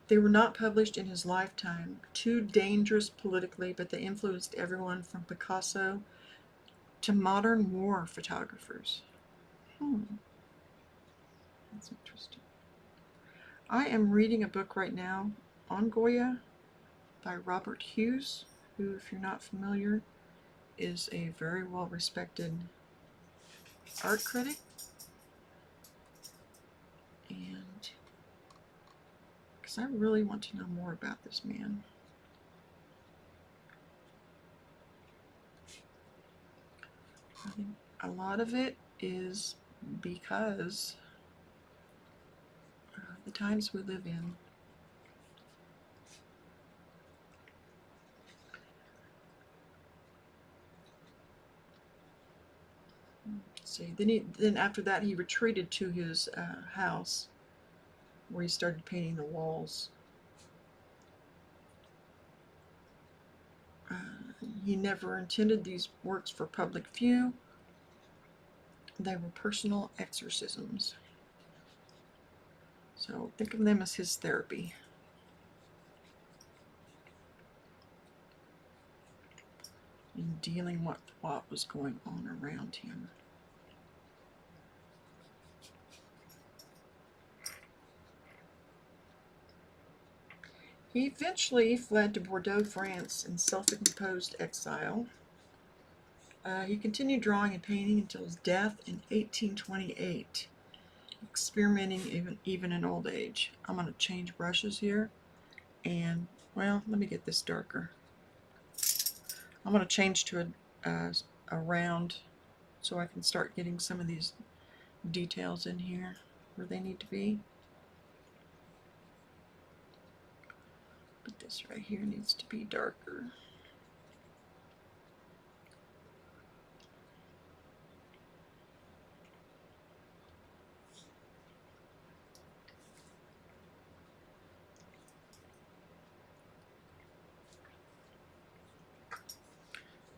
They were not published in his lifetime, too dangerous politically, but they influenced everyone from Picasso to modern war photographers. That's interesting. I am reading a book right now on Goya by Robert Hughes, who, if you're not familiar, is a very well-respected art critic. And because I really want to know more about this man. I think a lot of it is because the times we live in. Let's see. Then after that, he retreated to his house, where he started painting the walls. He never intended these works for public view. They were personal exorcisms. So think of them as his therapy. In dealing with what was going on around him. He eventually fled to Bordeaux, France, in self-imposed exile. He continued drawing and painting until his death in 1828, experimenting even in old age. I'm going to change brushes here, and, well, let me get this darker. I'm going to change to a round so I can start getting some of these details in here where they need to be. But this right here needs to be darker.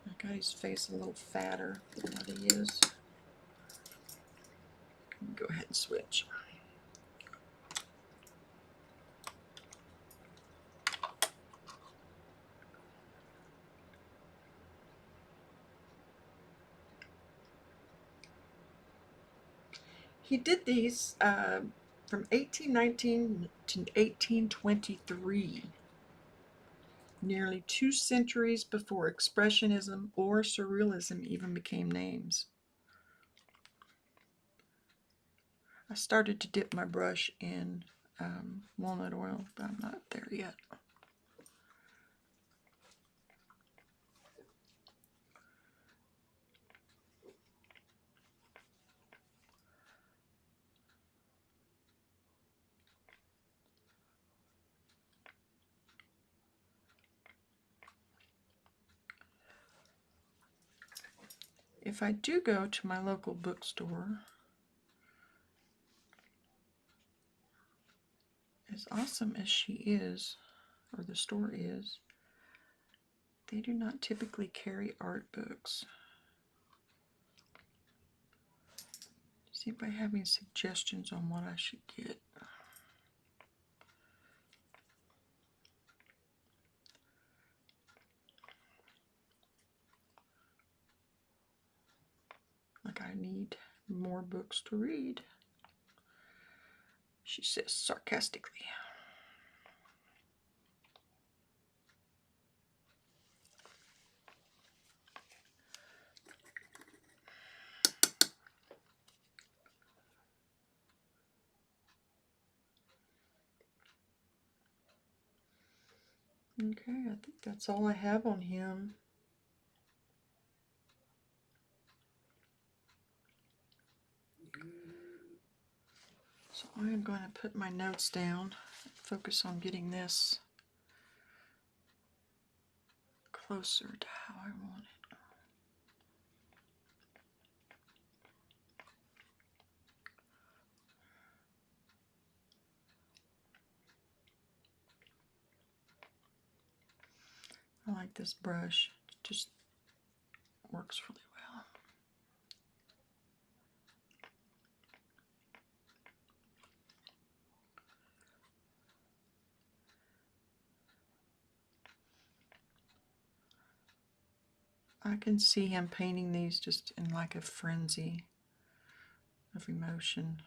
I got his face a little fatter than what he is. Go ahead and switch. He did these from 1819 to 1823, nearly 2 centuries before Expressionism or Surrealism even became names. I started to dip my brush in walnut oil, but I'm not there yet. If I do go to my local bookstore, as awesome as she is, or the store is, they do not typically carry art books. Does anybody have any suggestions on what I should get? Like I need more books to read, she says sarcastically. Okay, I think that's all I have on him. So I am going to put my notes down, focus on getting this closer to how I want it. I like this brush, it just works really well. I can see him painting these just in like a frenzy of emotion.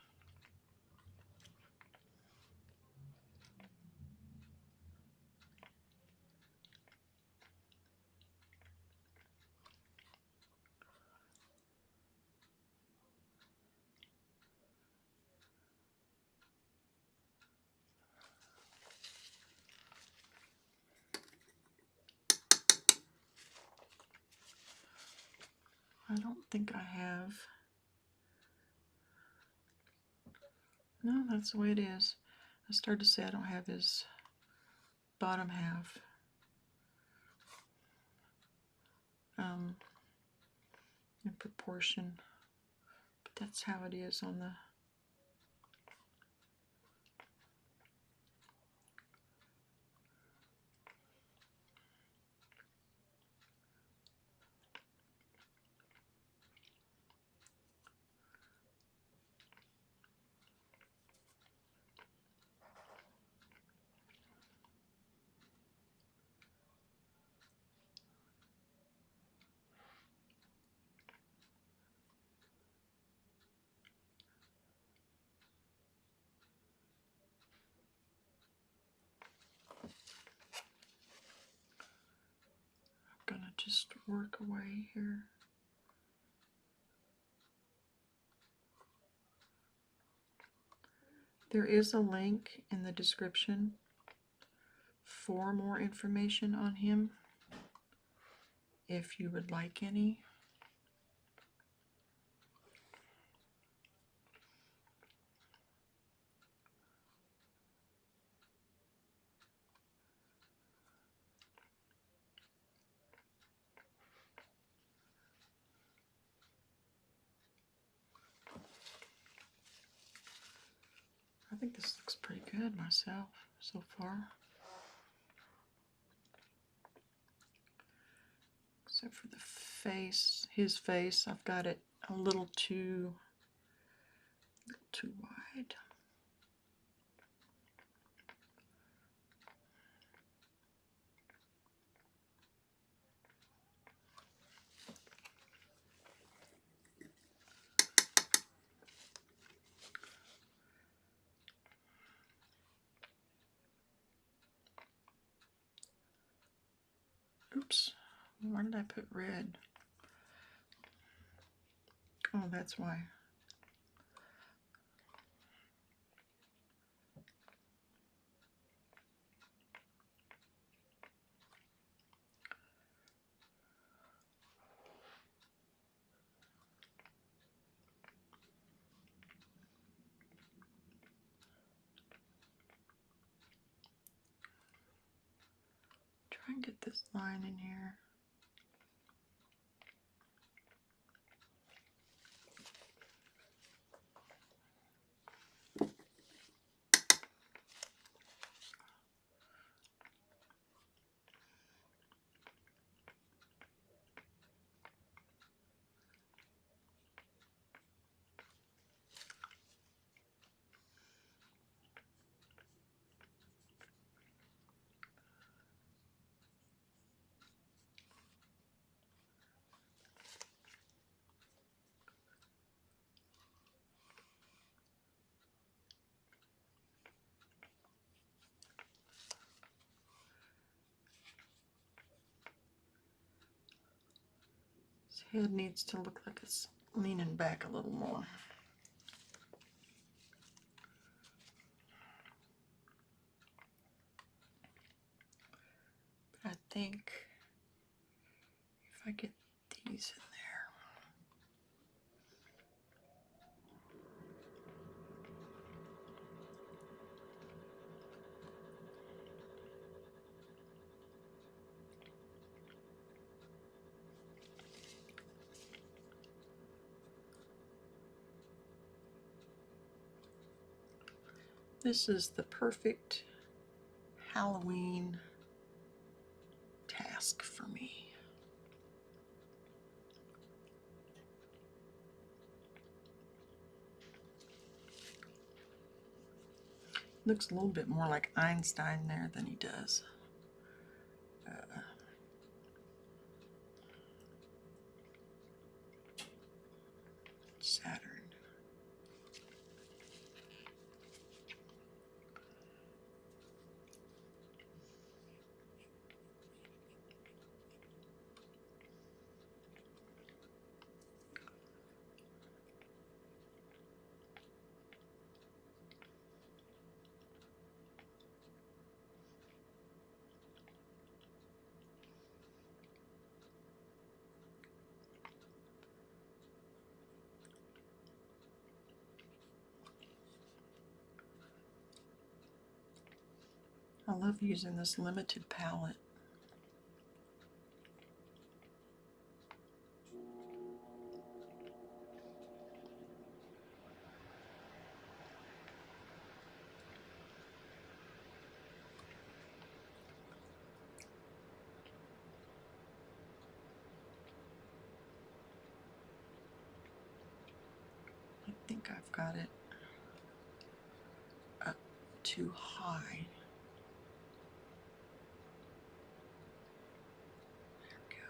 I don't think I have. No, that's the way it is. I started to say I don't have his bottom half in proportion, but that's how it is on the. I'm gonna just work away here. There is a link in the description for more information on him, if you would like any. I think this looks pretty good myself so far. Except for the face, his face, I've got it a little too wide. Oops, why did I put red? Oh, that's why. Try and get this line in here. Head needs to look like it's leaning back a little more. I think if I get these in there. This is the perfect Halloween task for me. Looks a little bit more like Einstein there than he does Saturn. I love using this limited palette. I think I've got it up too high. There we go.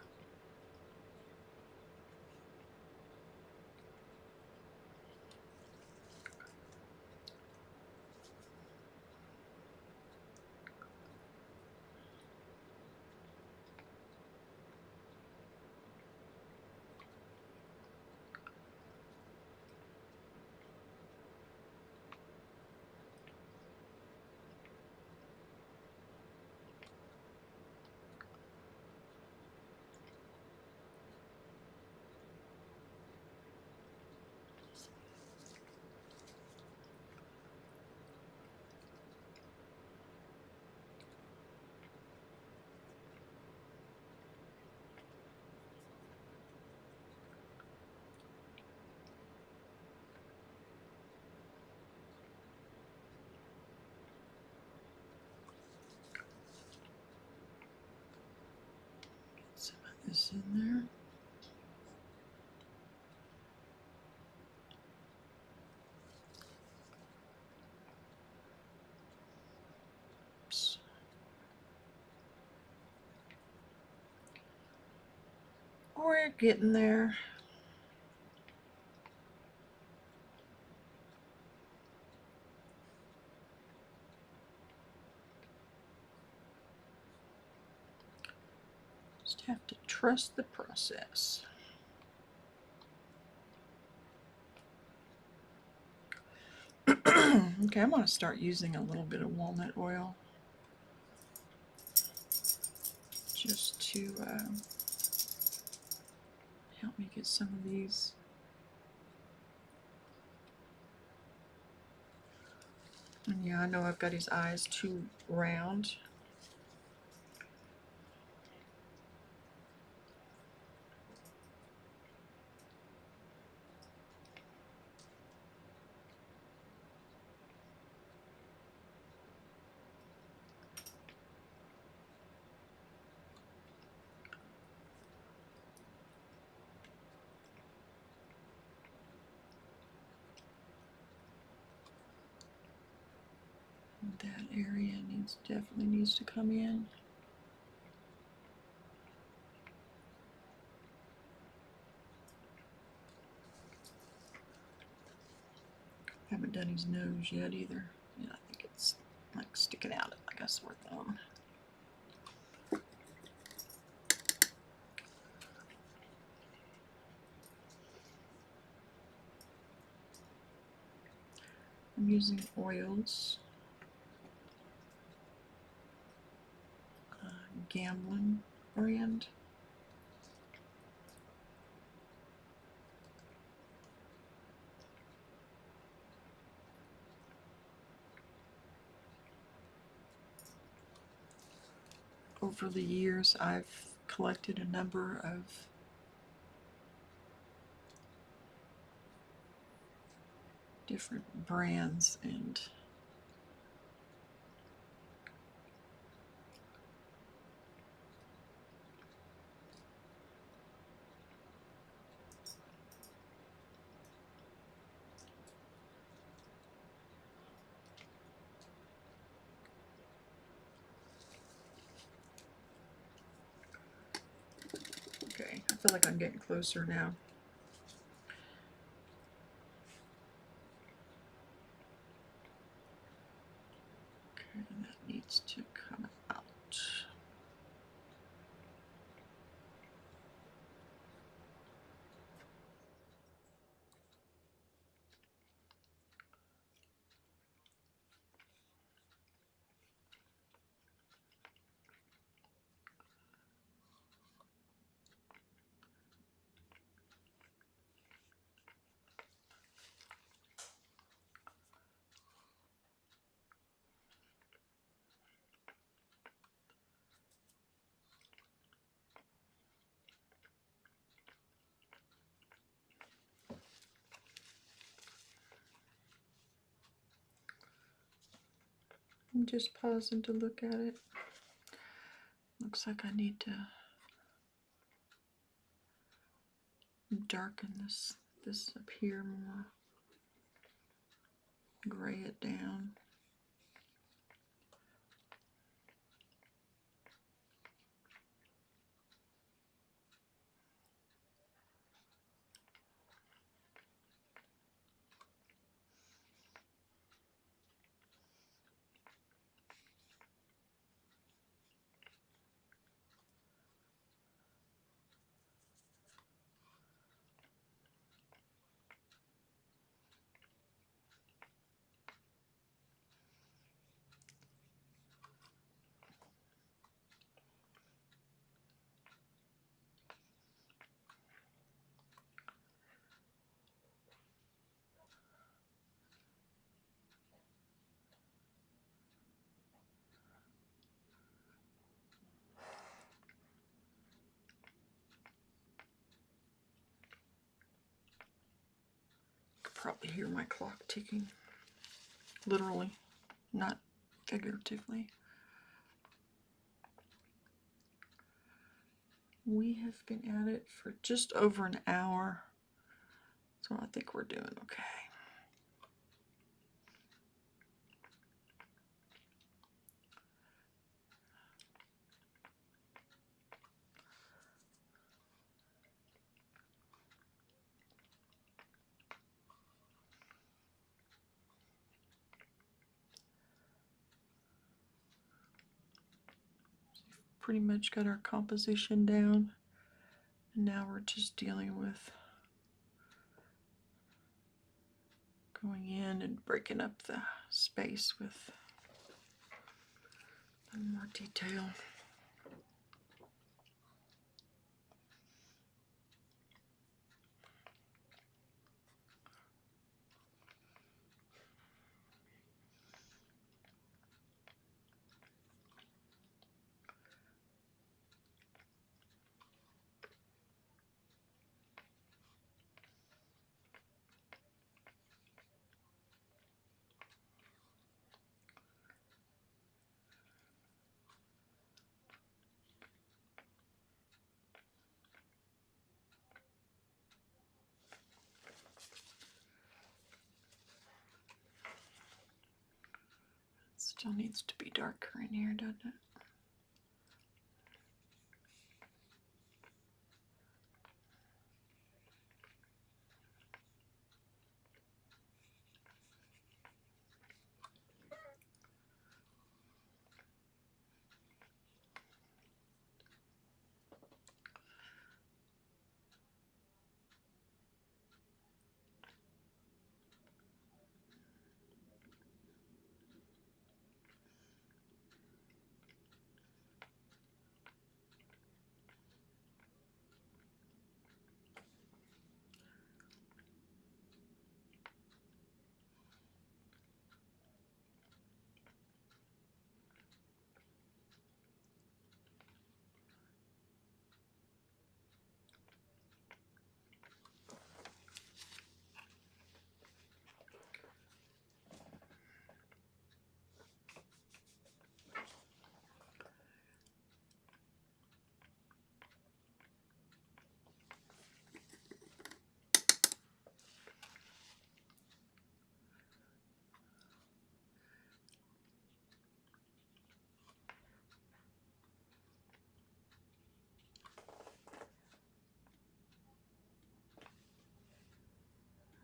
Some of this in there. Oops. We're getting there. Just have to trust the process. Okay, I'm going to start using a little bit of walnut oil just to help me get some of these. And yeah, I know I've got his eyes too round. That area definitely needs to come in. Haven't done his nose yet either. Yeah, I think it's like sticking out like a sore thumb. I'm using oils. Gambling brand. Over the years, I've collected a number of different brands, and okay, I feel like I'm getting closer now. Okay, that needs to come out. I'm just pausing to look at it. Looks like I need to darken this up here more, gray it down. Probably hear my clock ticking, literally, not figuratively. We have been at it for just over an hour, so I think we're doing okay. Pretty much got our composition down, and now we're just dealing with going in and breaking up the space with a little more detail. Still needs to be darker in here, doesn't it?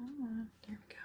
There we go.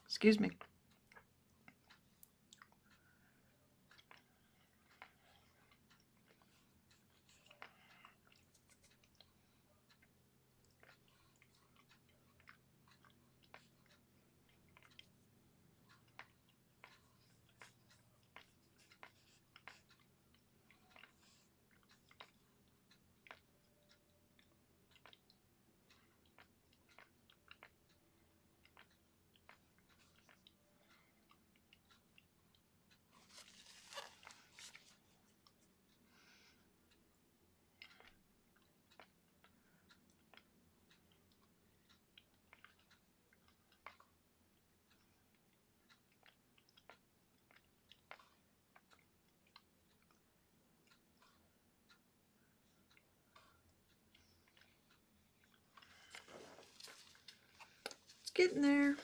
Excuse me. It's getting there.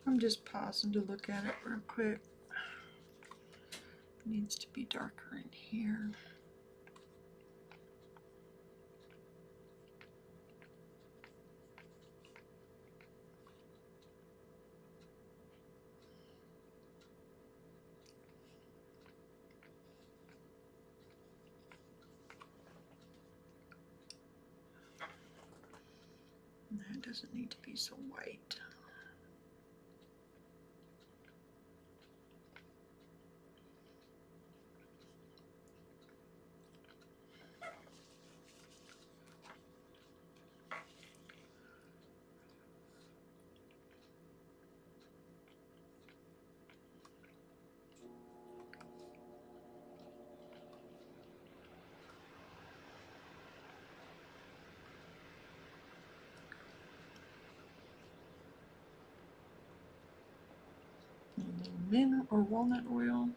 I'm just pausing to look at it real quick. It needs to be darker in here. That doesn't need to be so white. A little mint or walnut oil.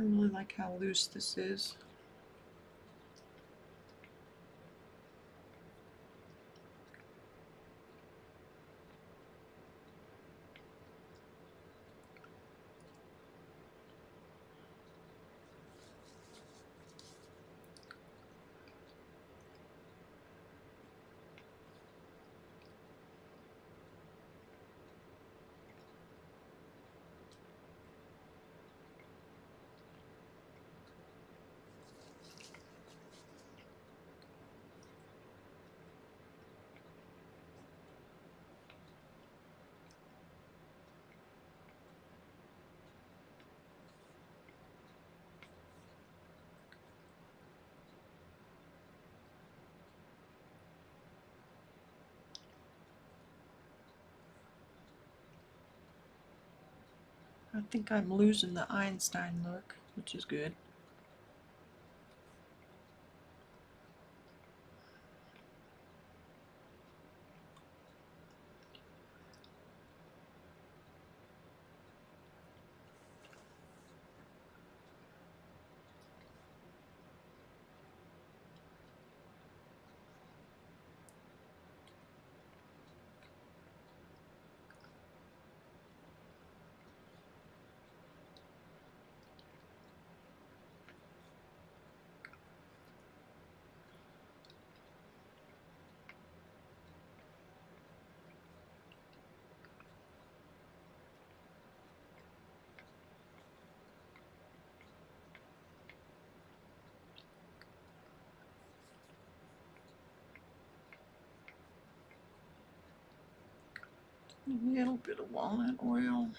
I really like how loose this is. I think I'm losing the Einstein look, which is good. A little bit of walnut oil.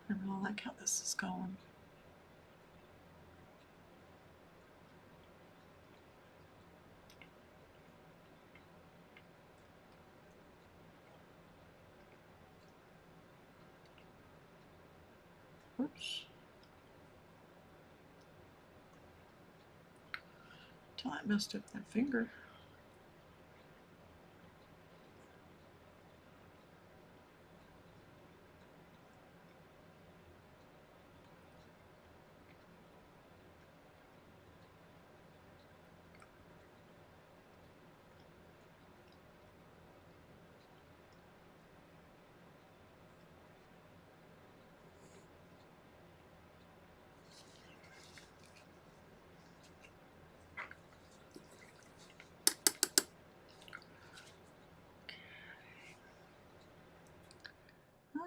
I really like how this is going. Oops. Till I messed up that finger.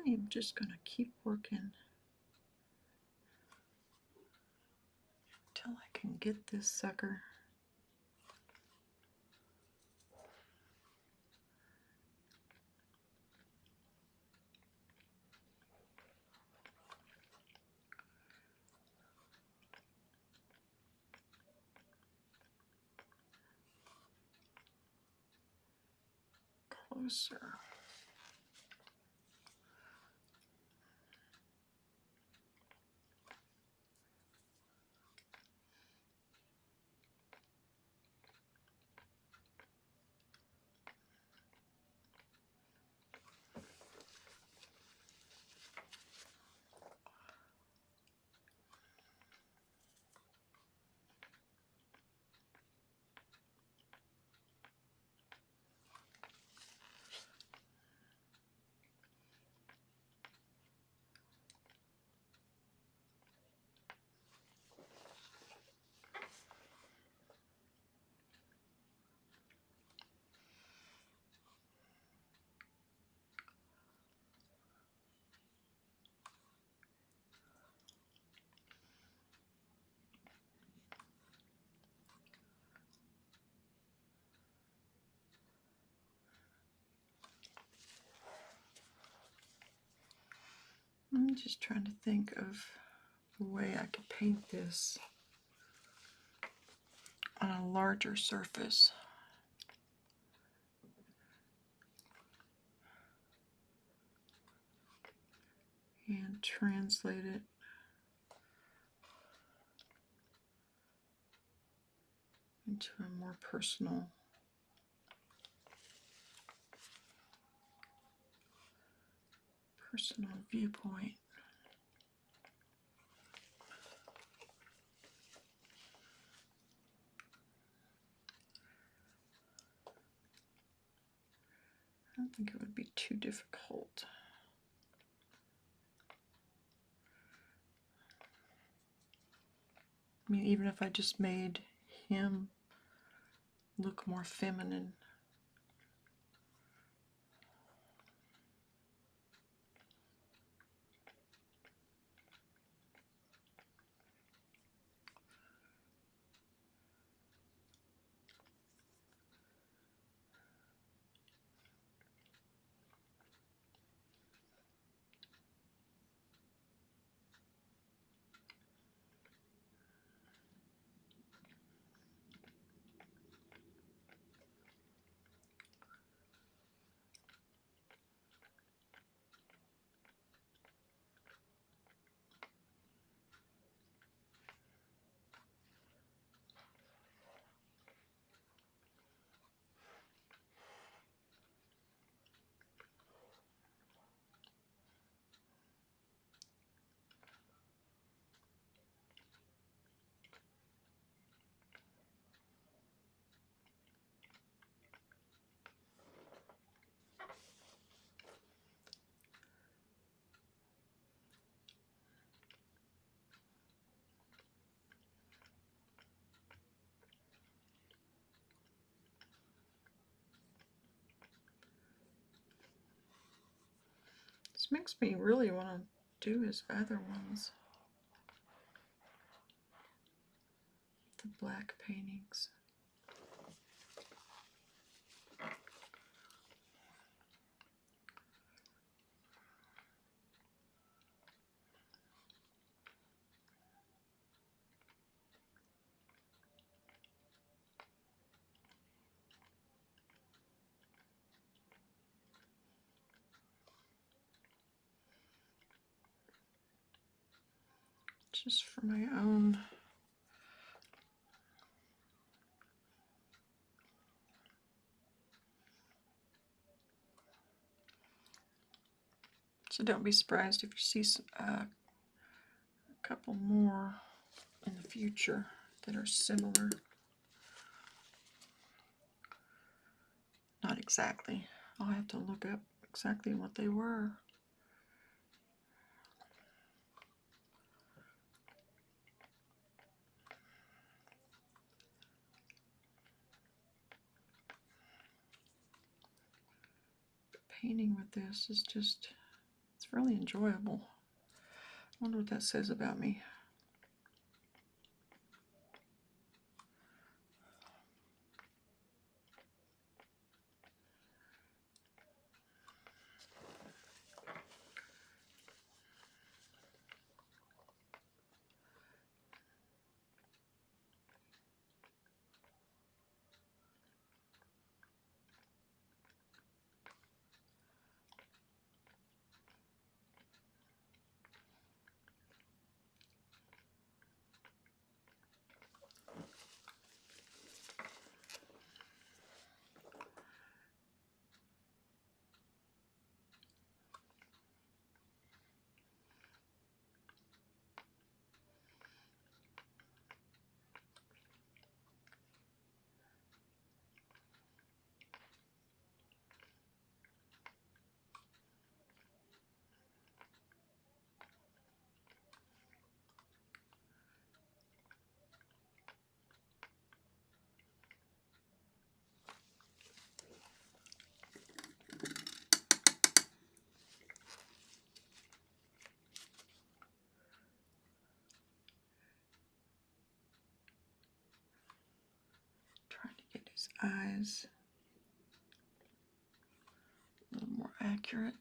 I am just going to keep working till I can get this sucker. Closer. I'm just trying to think of a way I could paint this on a larger surface. And translate it into a more personal viewpoint. I don't think it would be too difficult. I mean, even if I just made him look more feminine. This makes me really want to do his other ones. The black paintings. Just for my own. So don't be surprised if you see a couple more in the future that are similar. Not exactly. I'll have to look up exactly what they were. Painting with this is just, it's really enjoyable. I wonder what that says about me. Trying to get his eyes a little more accurate.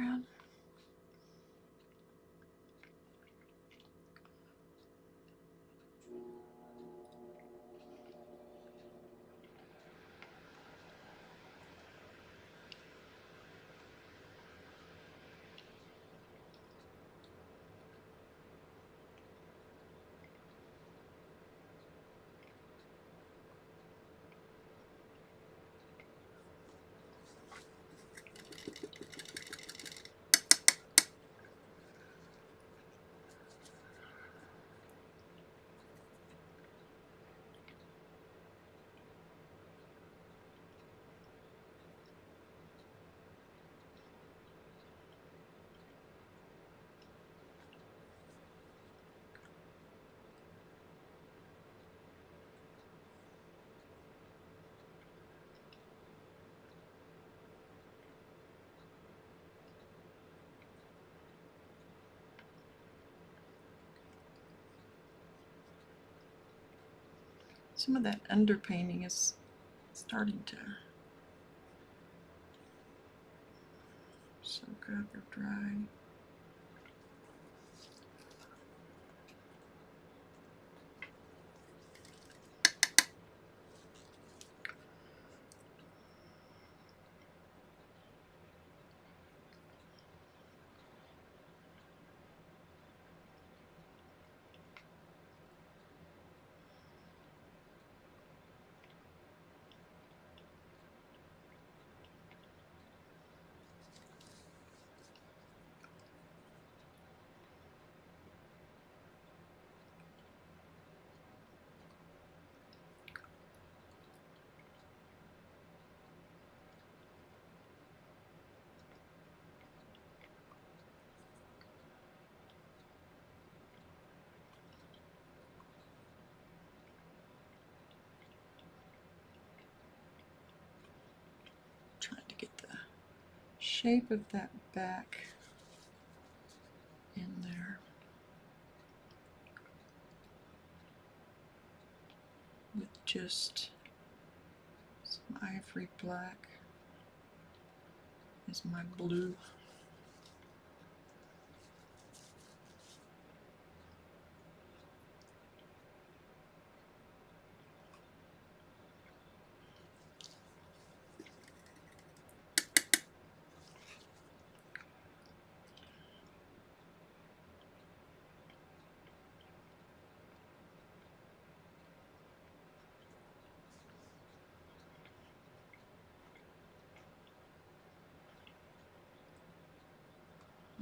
background. Some of that underpainting is starting to soak up or dry. Trying to get the shape of that back in there with just some ivory black is my blue.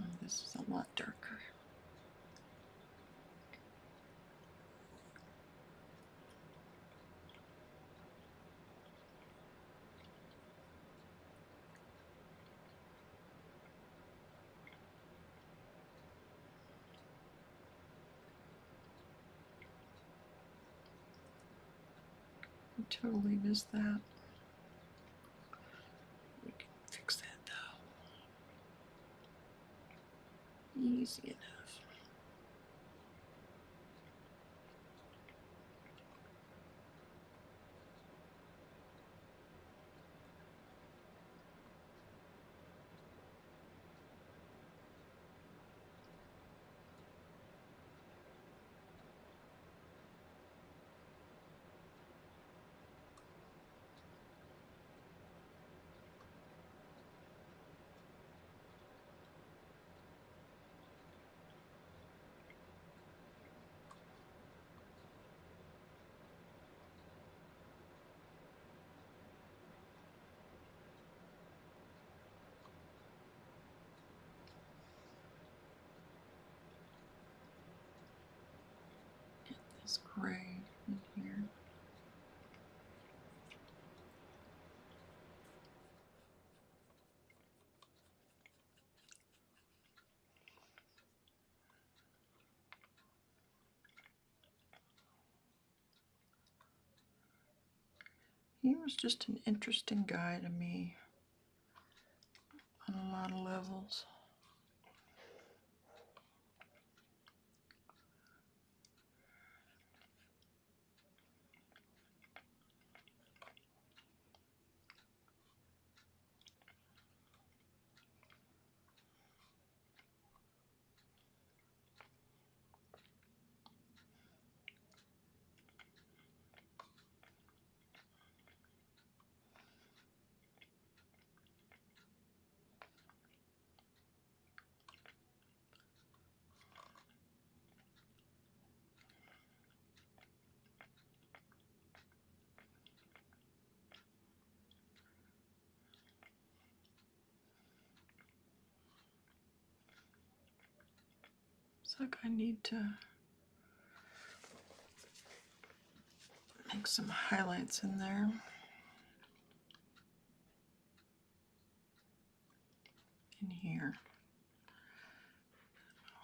Oh, this is a lot darker. I totally missed that. We can fix that though. Easy enough. This gray in here. He was just an interesting guy to me on a lot of levels. Looks like I need to make some highlights in there. In here.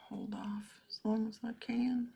Hold off as long as I can.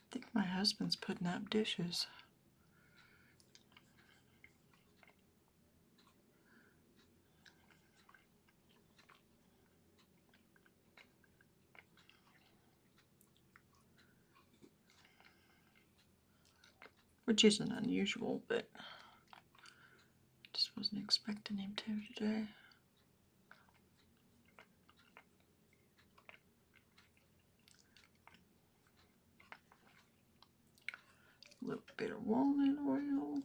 I think my husband's putting up dishes. Which isn't unusual, but just wasn't expecting him to today. A little bit of walnut oil.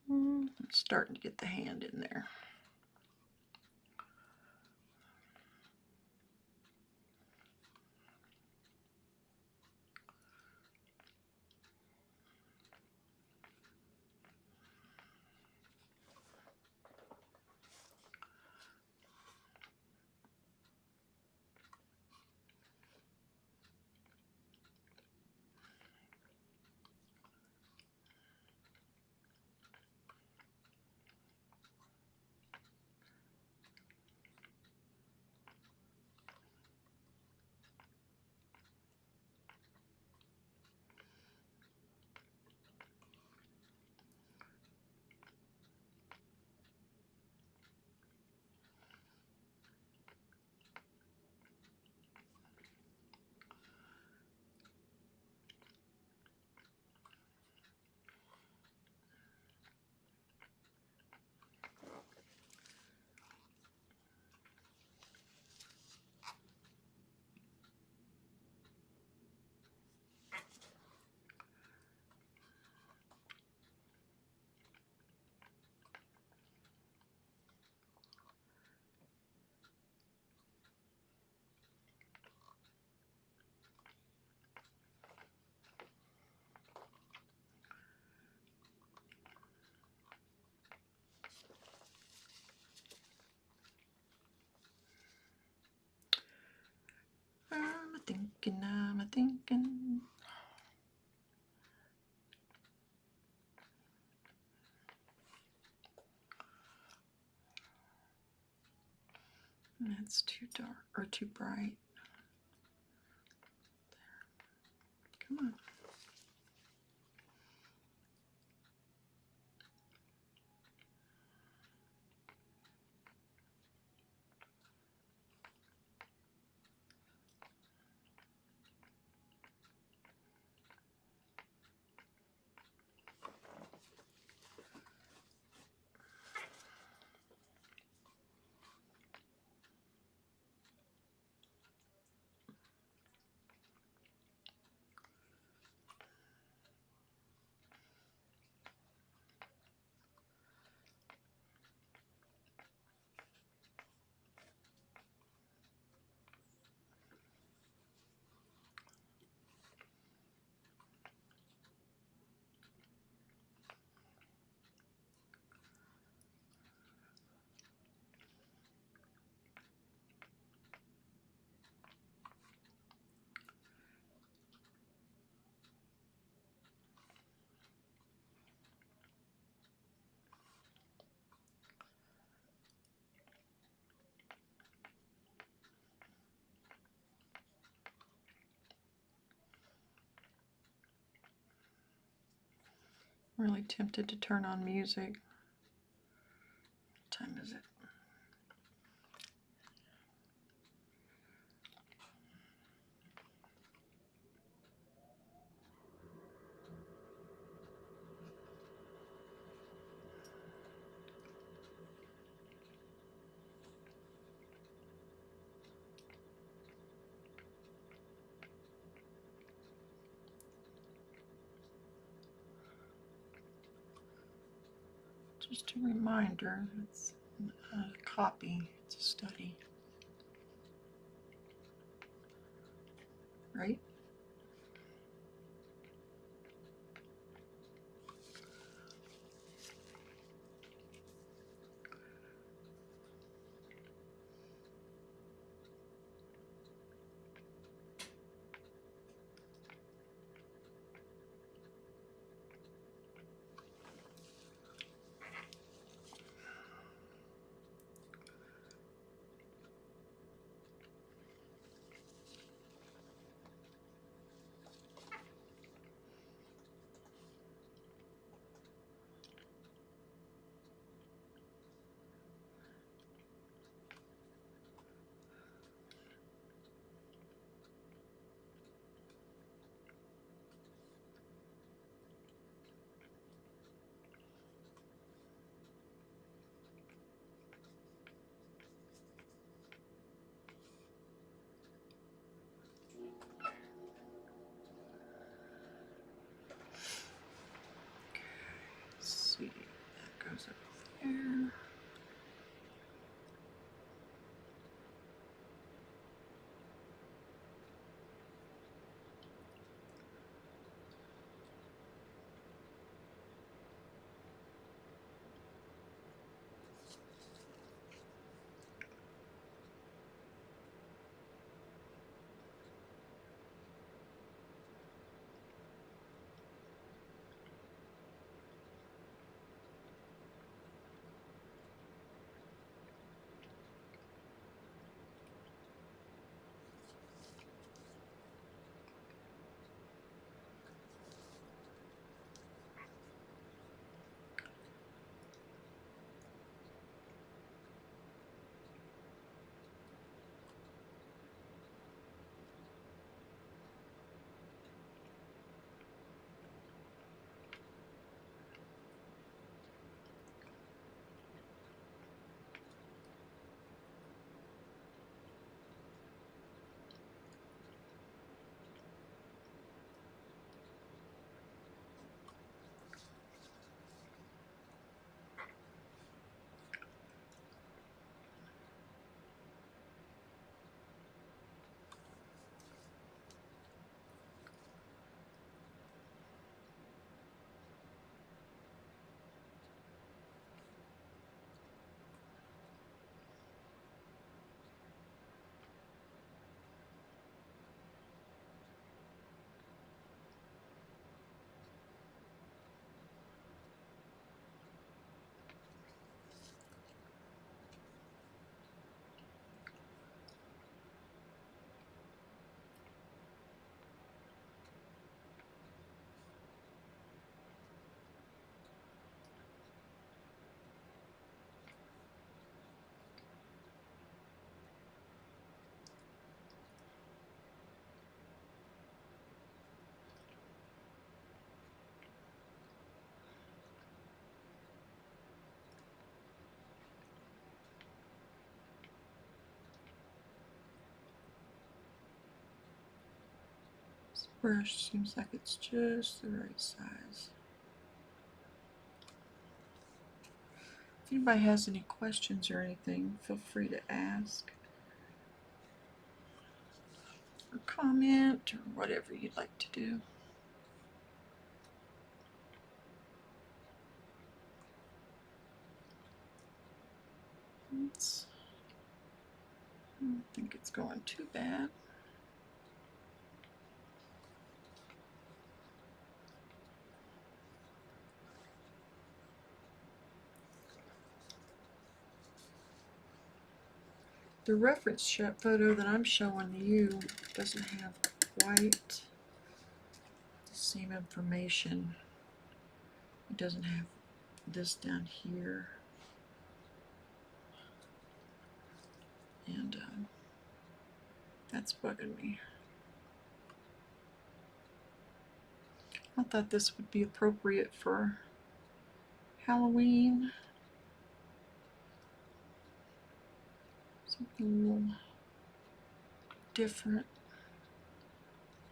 I'm starting to get the hand in there. I'm a thinking. That's too dark or too bright. There. Come on. I'm really tempted to turn on music. What time is it? Just a reminder, it's not a copy, it's a study. Right? Let's see, that goes up there. This brush seems like it's just the right size. If anybody has any questions or anything, feel free to ask or comment or whatever you'd like to do. I don't think it's going too bad. The reference photo that I'm showing you doesn't have quite the same information. It doesn't have this down here. And that's bugging me. I thought this would be appropriate for Halloween. Something a little different.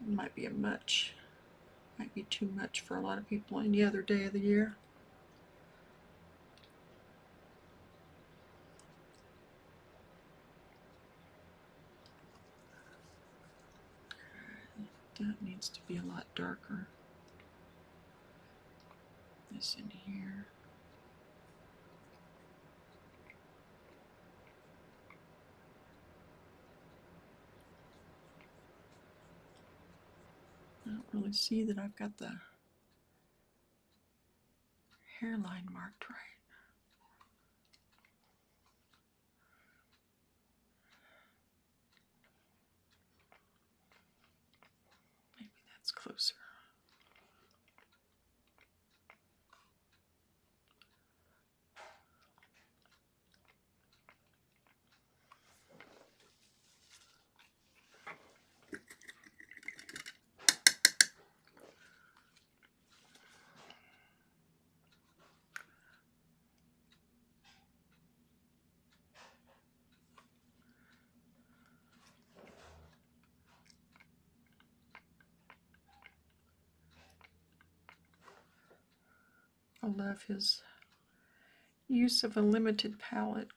It might be might be too much for a lot of people any other day of the year. That needs to be a lot darker. This in here. I don't really see that I've got the hairline marked right. Maybe that's closer. I love his use of a limited palette.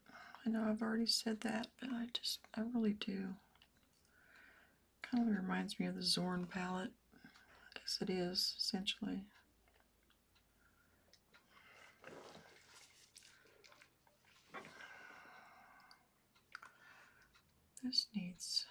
I know I've already said that, but I really do. Kind of reminds me of the Zorn palette, as it is, essentially. This needs...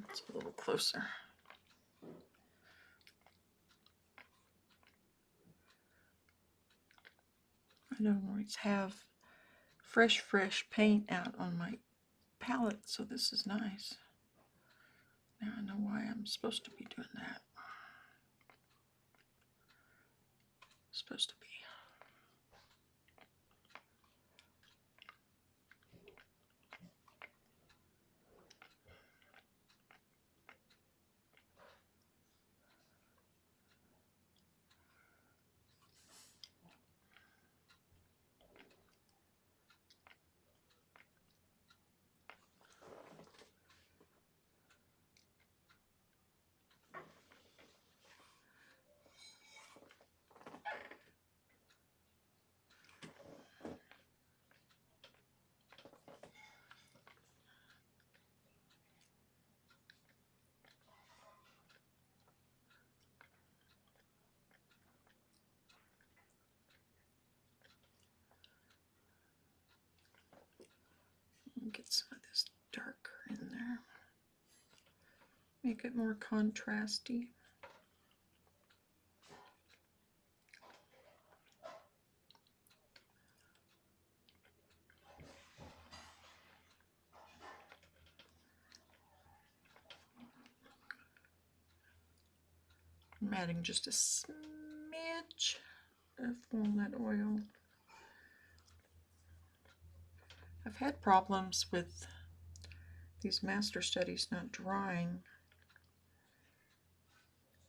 It's a little closer. I don't always have fresh paint out on my palette, so this is nice. Now I know why I'm supposed to be doing that. Supposed to be. Get some of this darker in there. Make it more contrasty. I'm adding just a smidge of walnut oil. I've had problems with these master studies not drying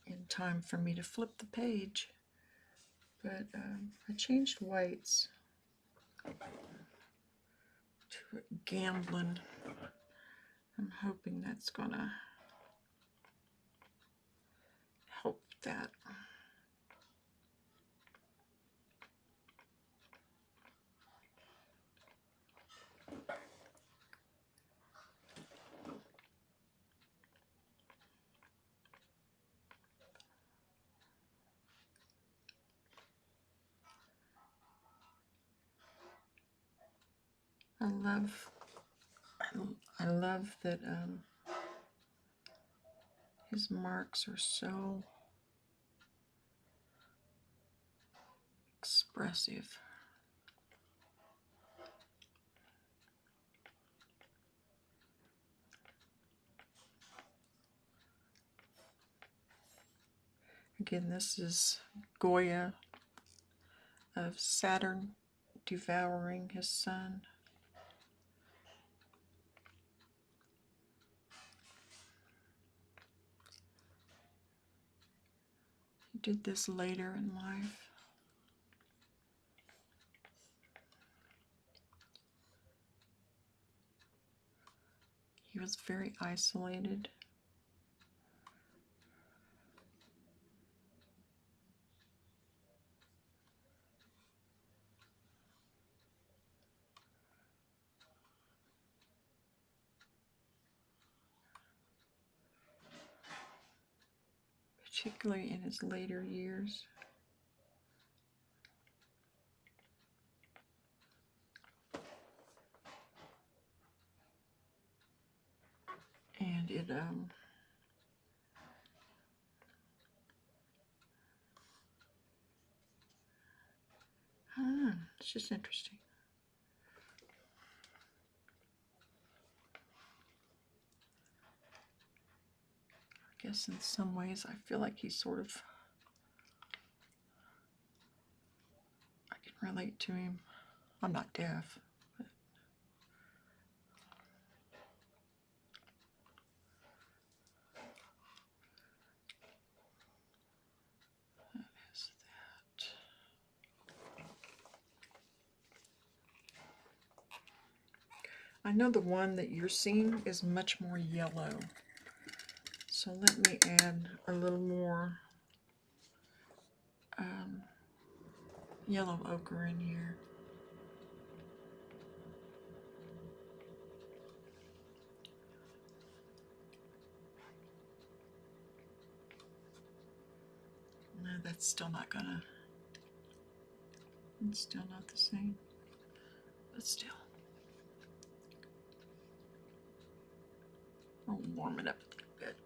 in time for me to flip the page, but I changed whites to gambling. I'm hoping that's gonna help that. I love that his marks are so expressive. Again, this is Goya of Saturn Devouring his son. He did this later in life. He was very isolated. Particularly in his later years. And I don't know, it's just interesting. I guess in some ways I feel like he's sort of, I can relate to him. I'm not deaf, but that is that. I know the one that you're seeing is much more yellow. So let me add a little more yellow ochre in here. No, that's still not gonna, it's still not the same, but still. I'll warm it up a little bit.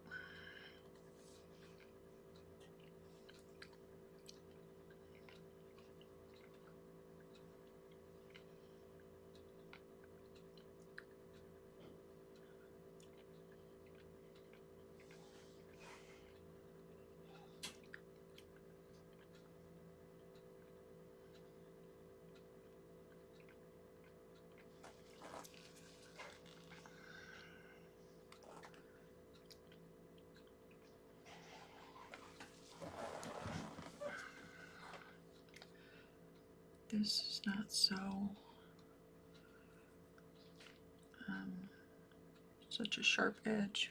This is not so such a sharp edge.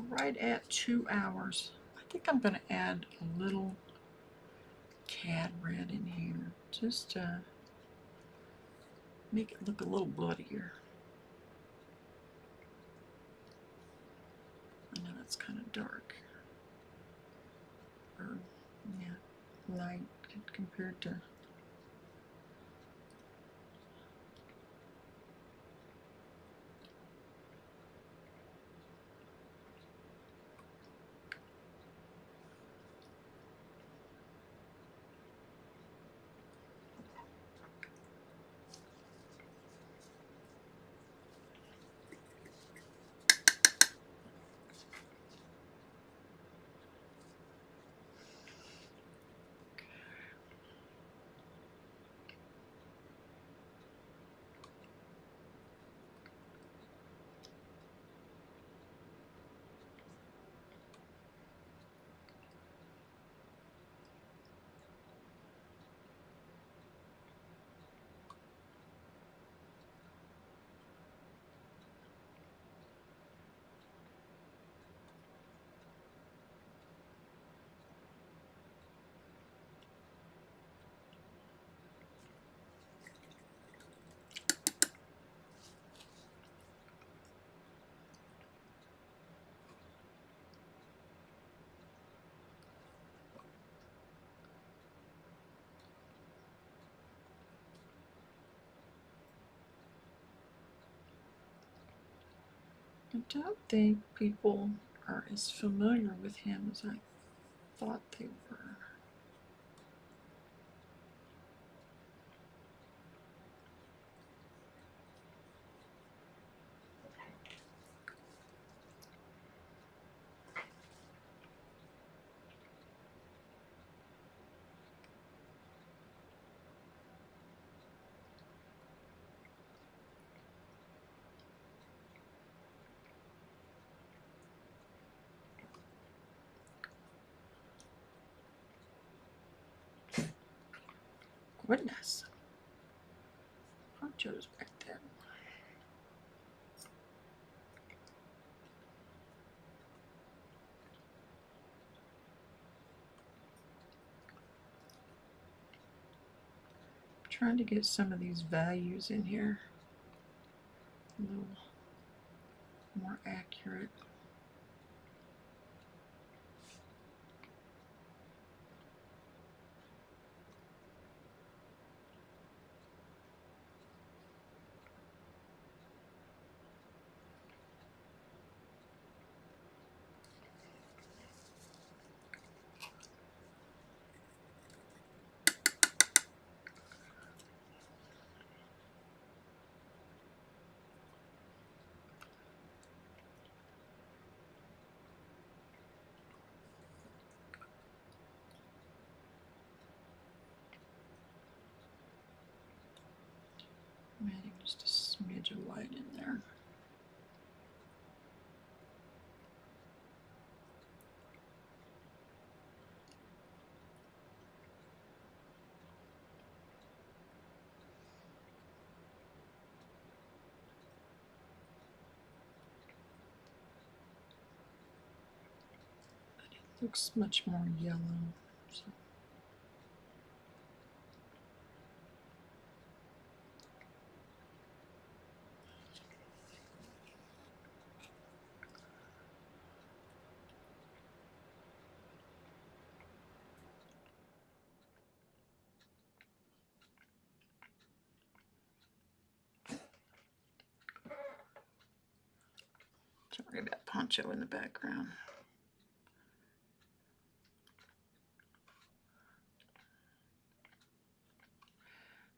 Right at 2 hours. I think I'm going to add a little cad red in here, just to make it look a little bloodier. I know it's kind of dark, or yeah, light compared to. I don't think people are as familiar with him as I thought they were. Goodness. Poncho's back there. I'm trying to get some of these values in here a little more accurate. I'm adding just a smidge of light in there. But it looks much more yellow. So. Sorry about Poncho in the background.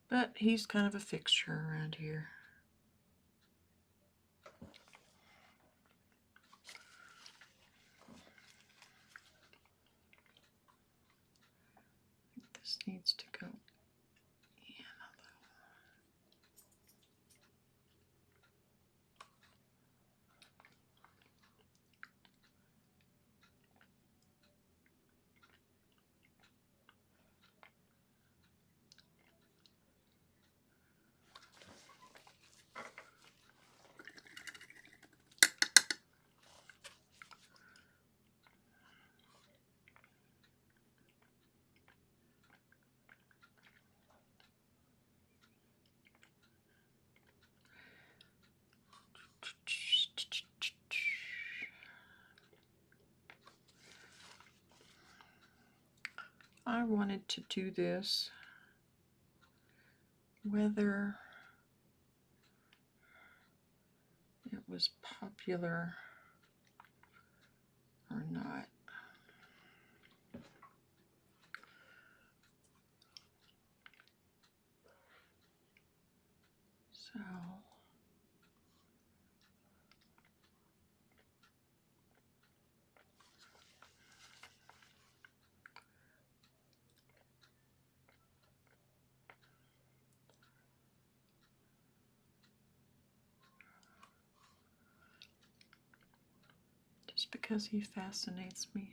But he's kind of a fixture around here. This needs to go in a little. I wanted to do this whether it was popular or not. So just because he fascinates me.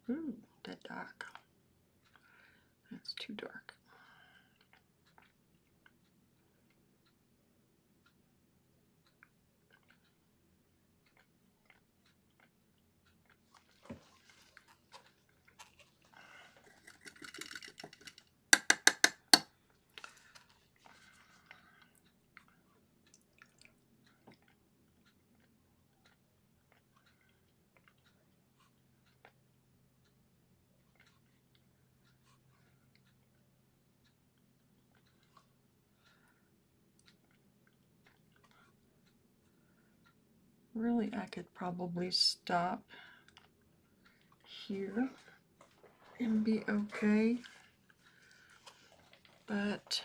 Ooh, that dark. That's too dark. Really, I could probably stop here and be okay, but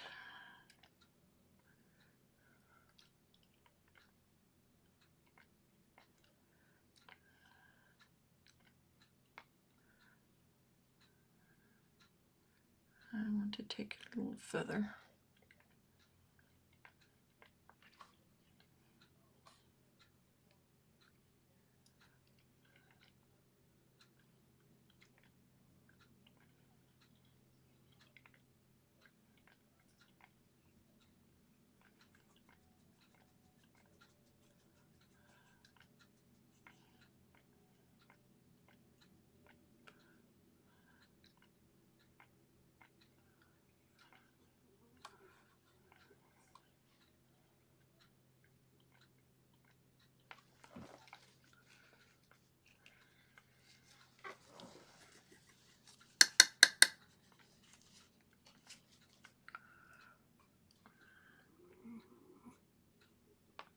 I want to take it a little further.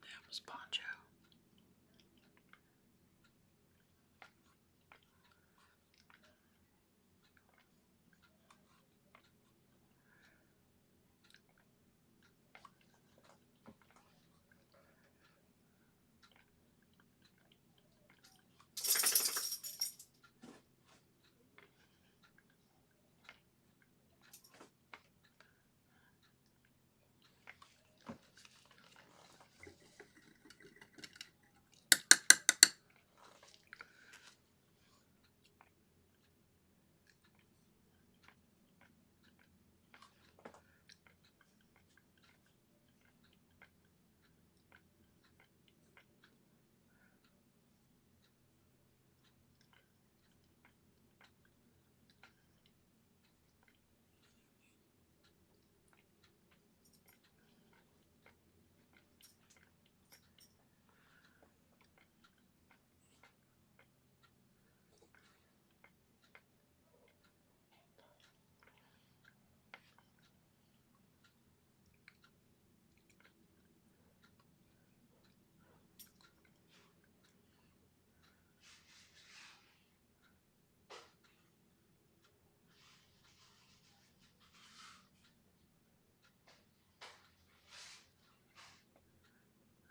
That was Poncho.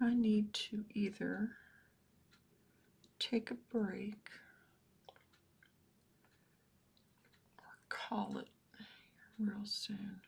I need to either take a break or call it real soon.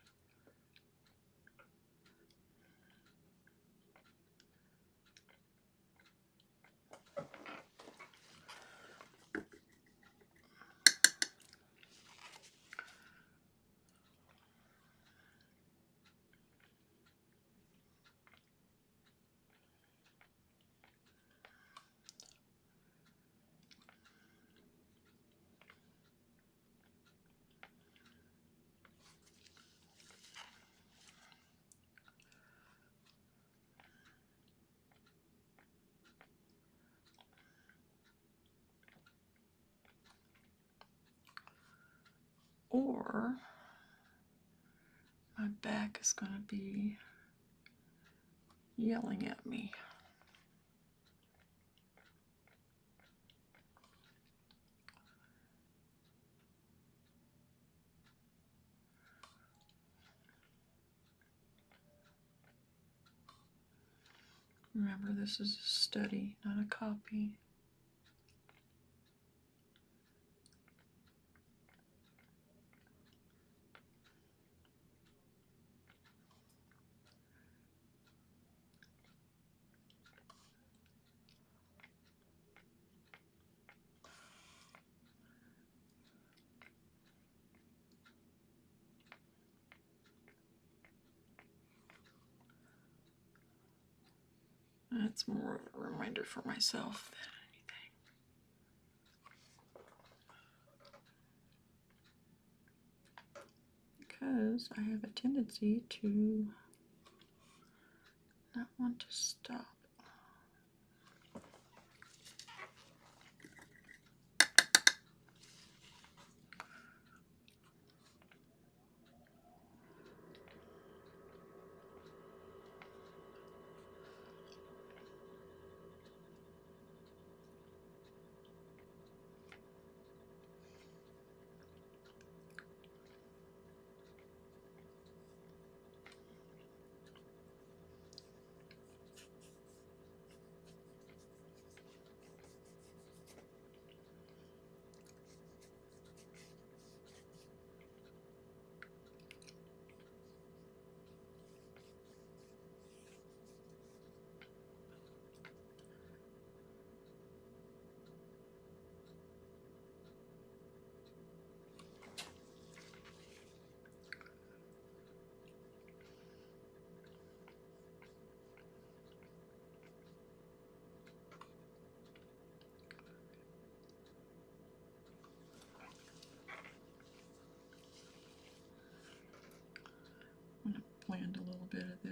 Or my back is going to be yelling at me. Remember, this is a study, not a copy. That's more of a reminder for myself than anything. Because I have a tendency to not want to stop.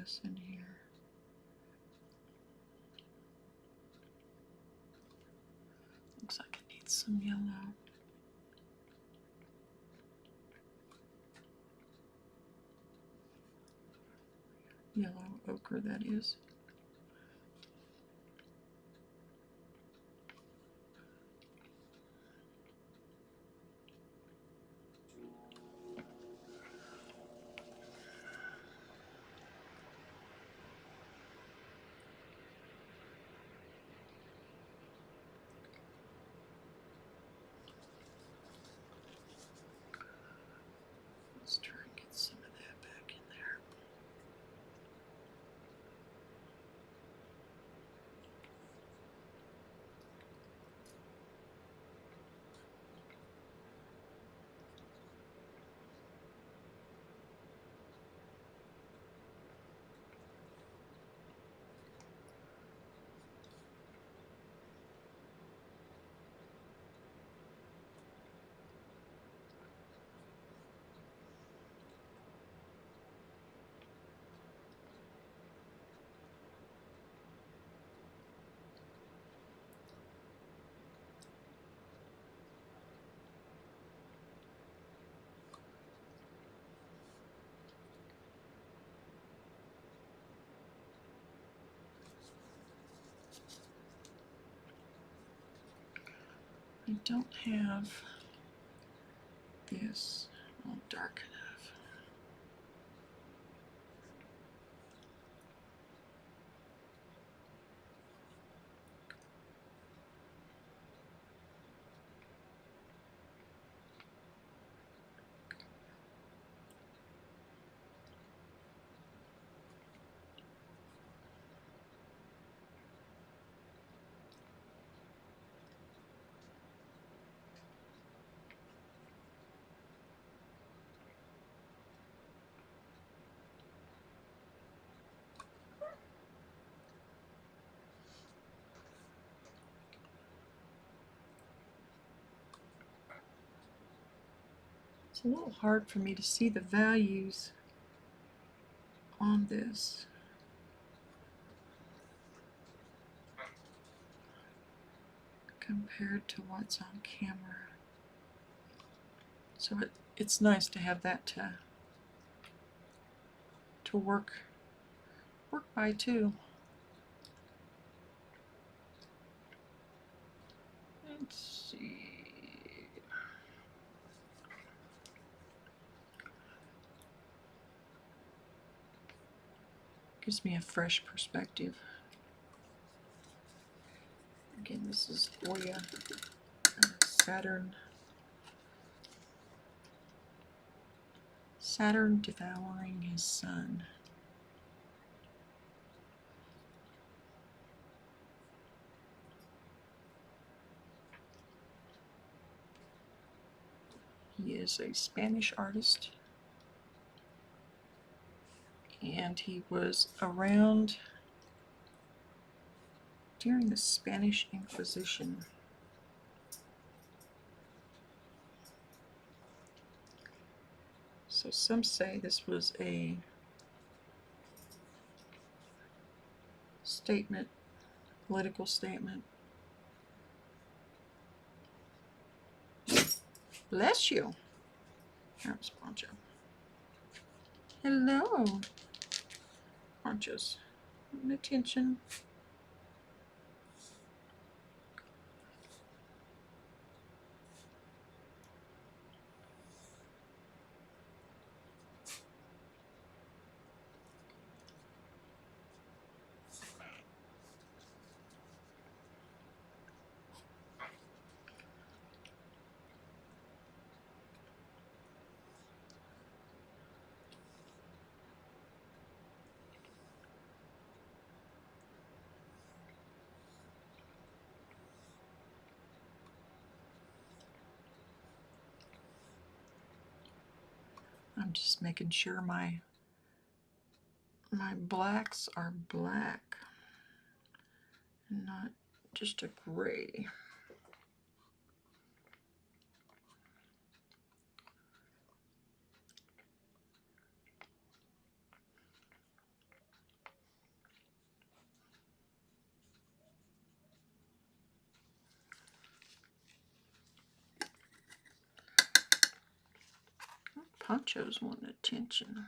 this in here. Looks like it needs some yellow. Yellow ochre, that is. Let's try and get some of that back in there. I don't have this all dark enough. It's a little hard for me to see the values on this. Compared to what's on camera. So it's nice to have that to work by too. Let's see. Gives me a fresh perspective. Again, this is Goya, Saturn devouring his sun. He is a Spanish artist, and he was around during the Spanish Inquisition. So some say this was a statement, political statement. Bless you. Here's Poncho. Hello. Poncho's attention. I'm just making sure my blacks are black and not just a gray. Ponchos want attention.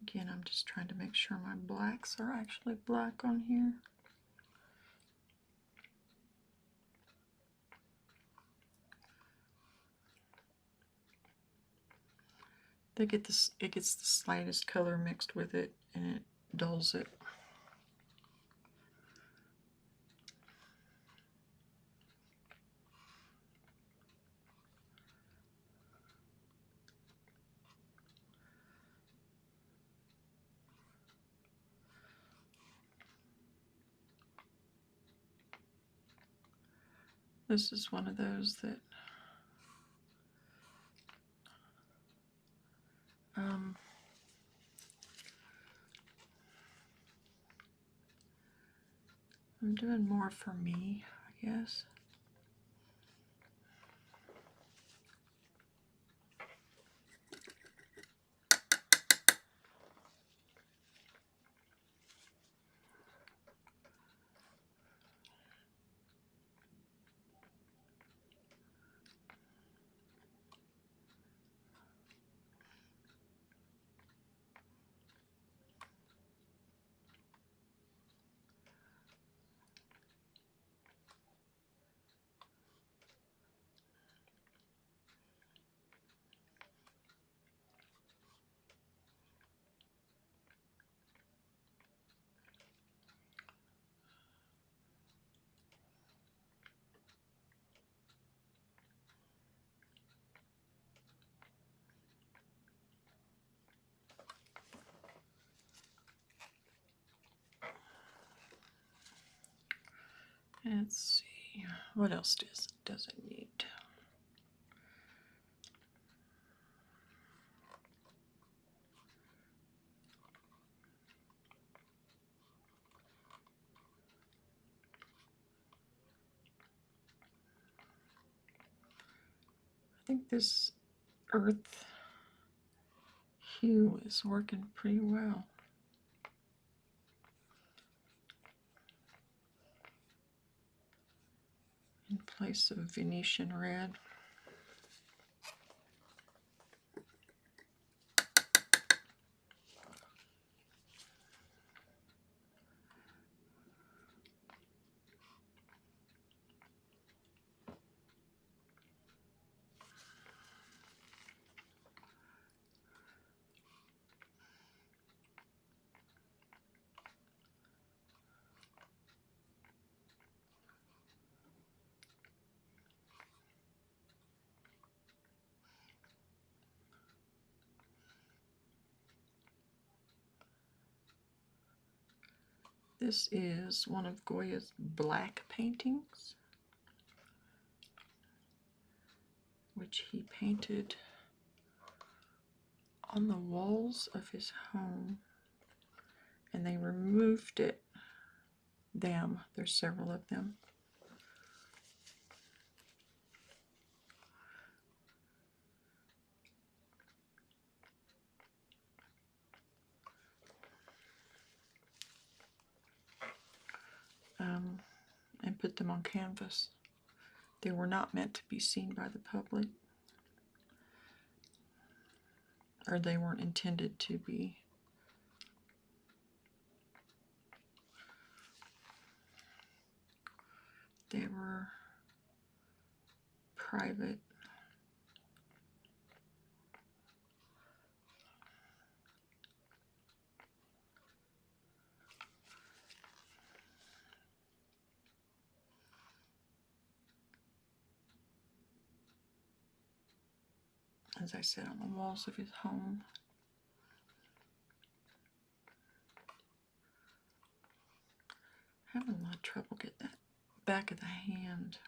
Again, I'm just trying to make sure my blacks are actually black on here. It gets the slightest color mixed with it, and it dulls it. This is one of those that I'm doing more for me, I guess. Let's see, what else does it need? I think this earth hue is working pretty well. In place of Venetian Red. This is one of Goya's black paintings, which he painted on the walls of his home, and they removed them. There's several of them. And put them on canvas. They were not meant to be seen by the public, or they weren't intended to be. They were private. As I said, on the walls of his home. Having a lot of trouble getting back of the hand.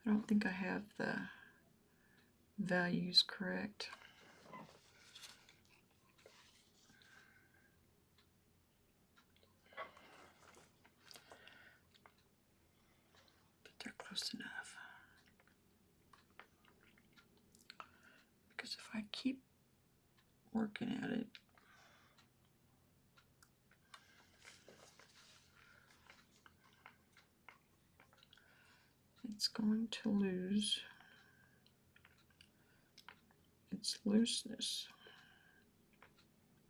I don't think I have the values correct. But they're close enough. Because if I keep working at it, it's going to lose its looseness,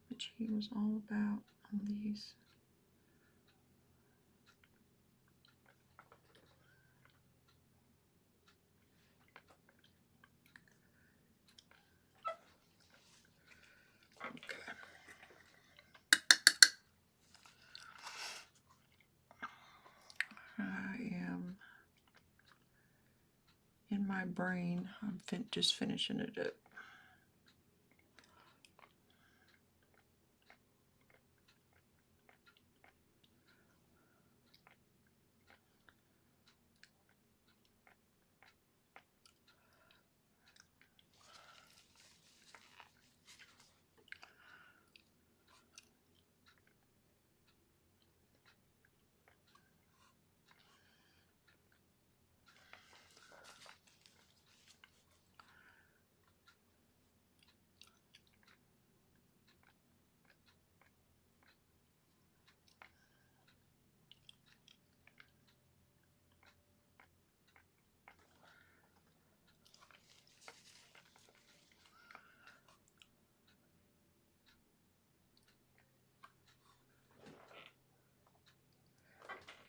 which he was all about on these. Okay. I am in my brain. I'm just finishing it up.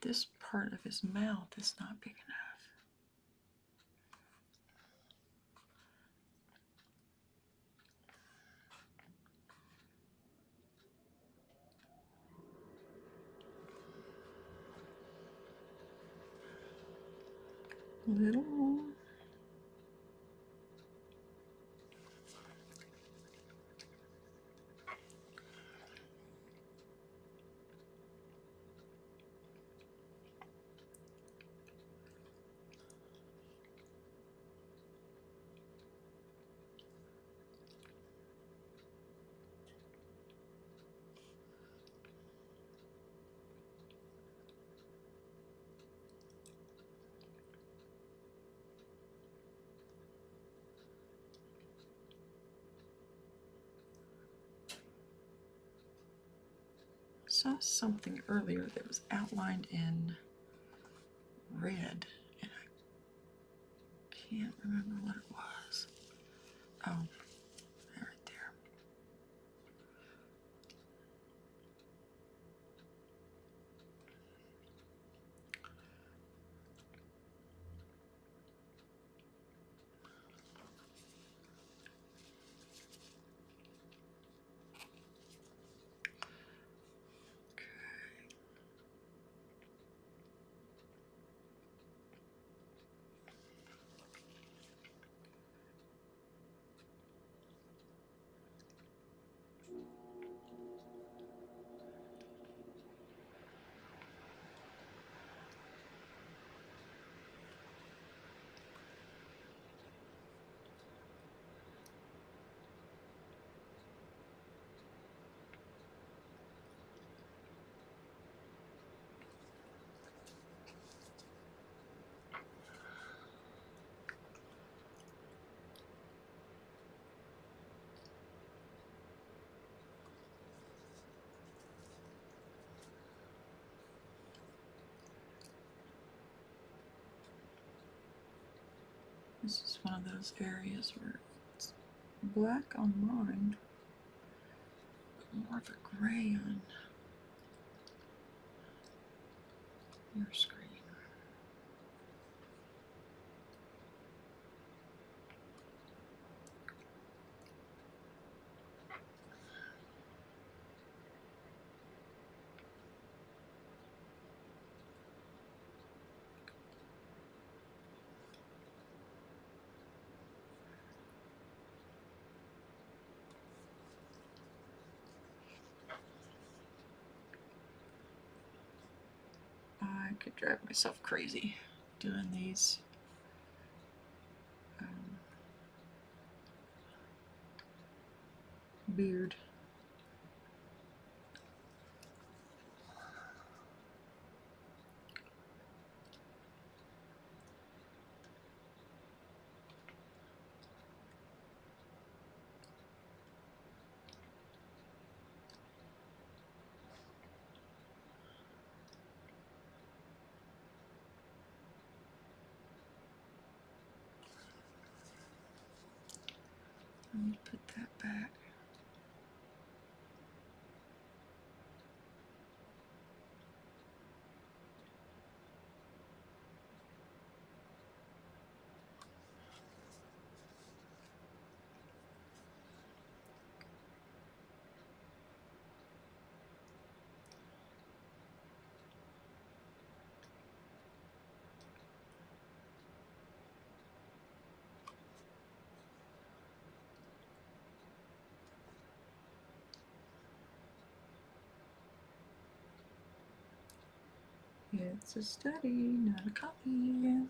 This part of his mouth is not big enough. Little more. Saw something earlier that was outlined in red, and I can't remember what it was. Oh, right there. This is one of those areas where it's black on mine, but more of a gray on your screen. I could drive myself crazy doing these. Beard. Let me put that back. It's a study, not a copy.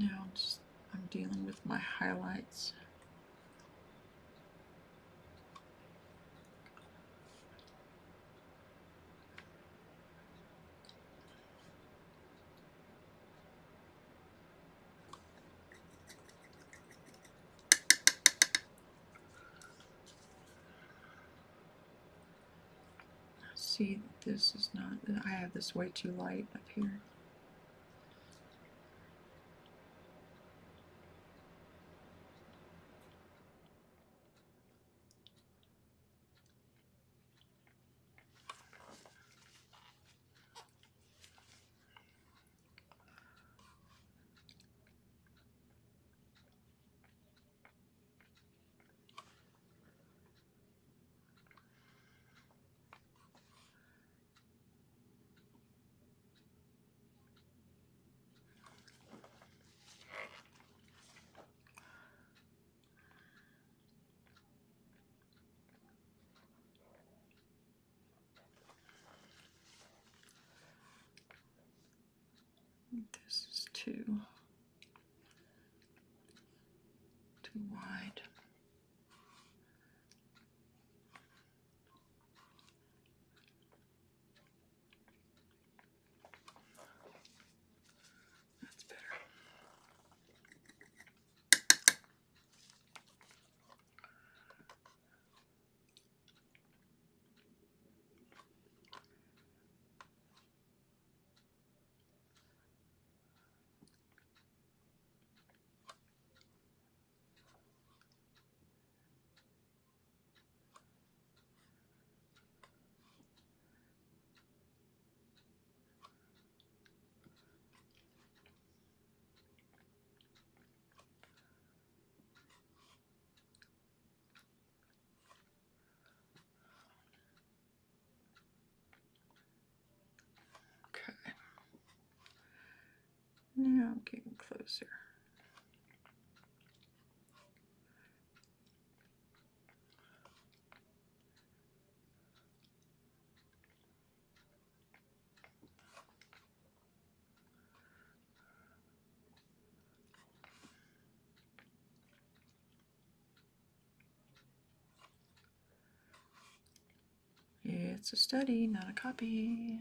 Now I'm dealing with my highlights. See, this is not, I have this way too light up here. This is too wide. That's better. Now I'm getting closer. It's a study, not a copy.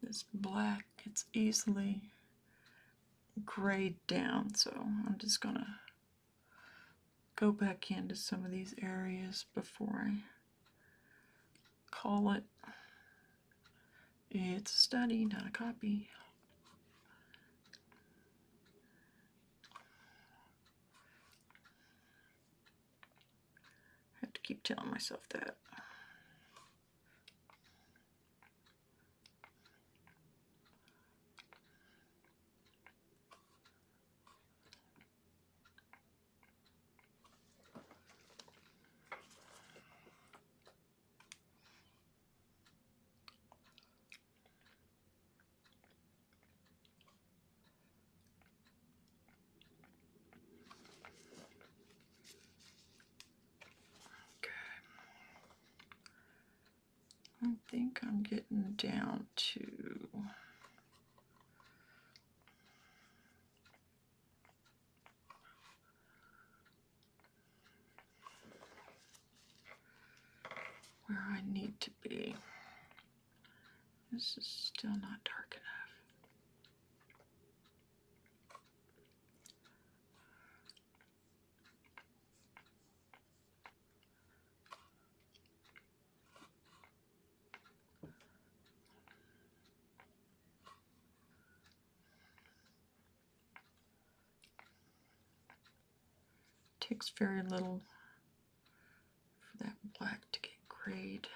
This black, it's easily grayed down, so I'm just gonna go back into some of these areas before I call it. It's a study, not a copy. I have to keep telling myself that. I think I'm getting down to where I need to be. This is still not dark enough. Takes very little for that black to get grayed.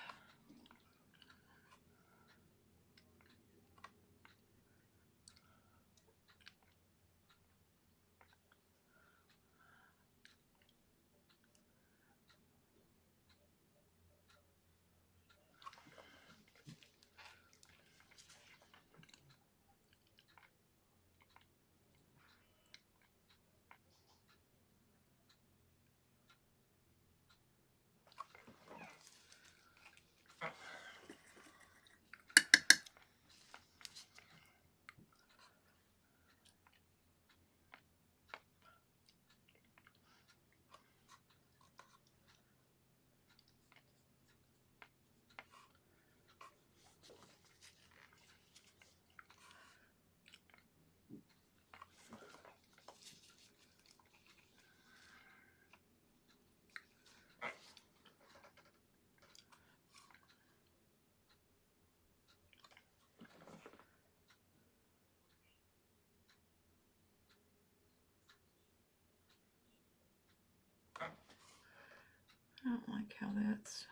I don't like how that's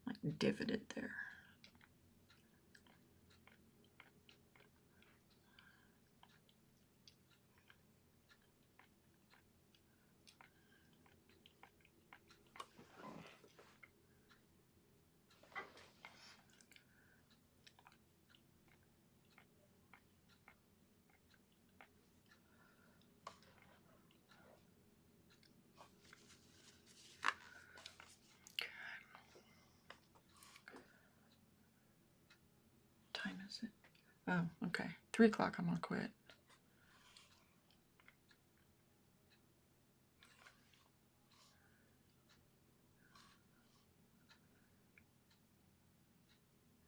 like divoted there. Oh, okay. 3 o'clock, I'm going to quit.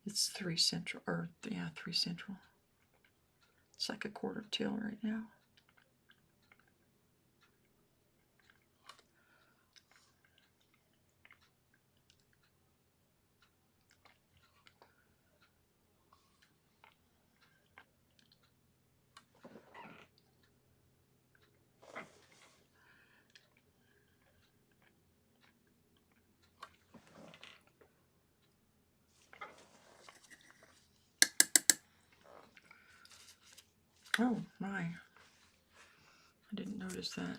It's 3 Central, or yeah, 3 Central. It's like a quarter till right now. Oh my, I didn't notice that.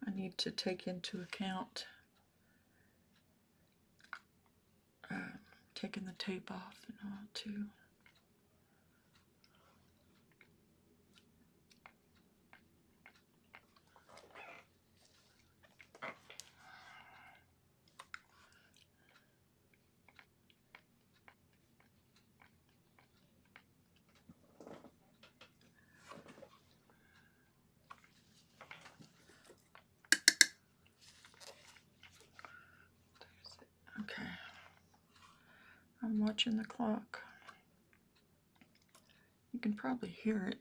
I need to take into account taking the tape off and all too. Okay, I'm watching the clock. You can probably hear it.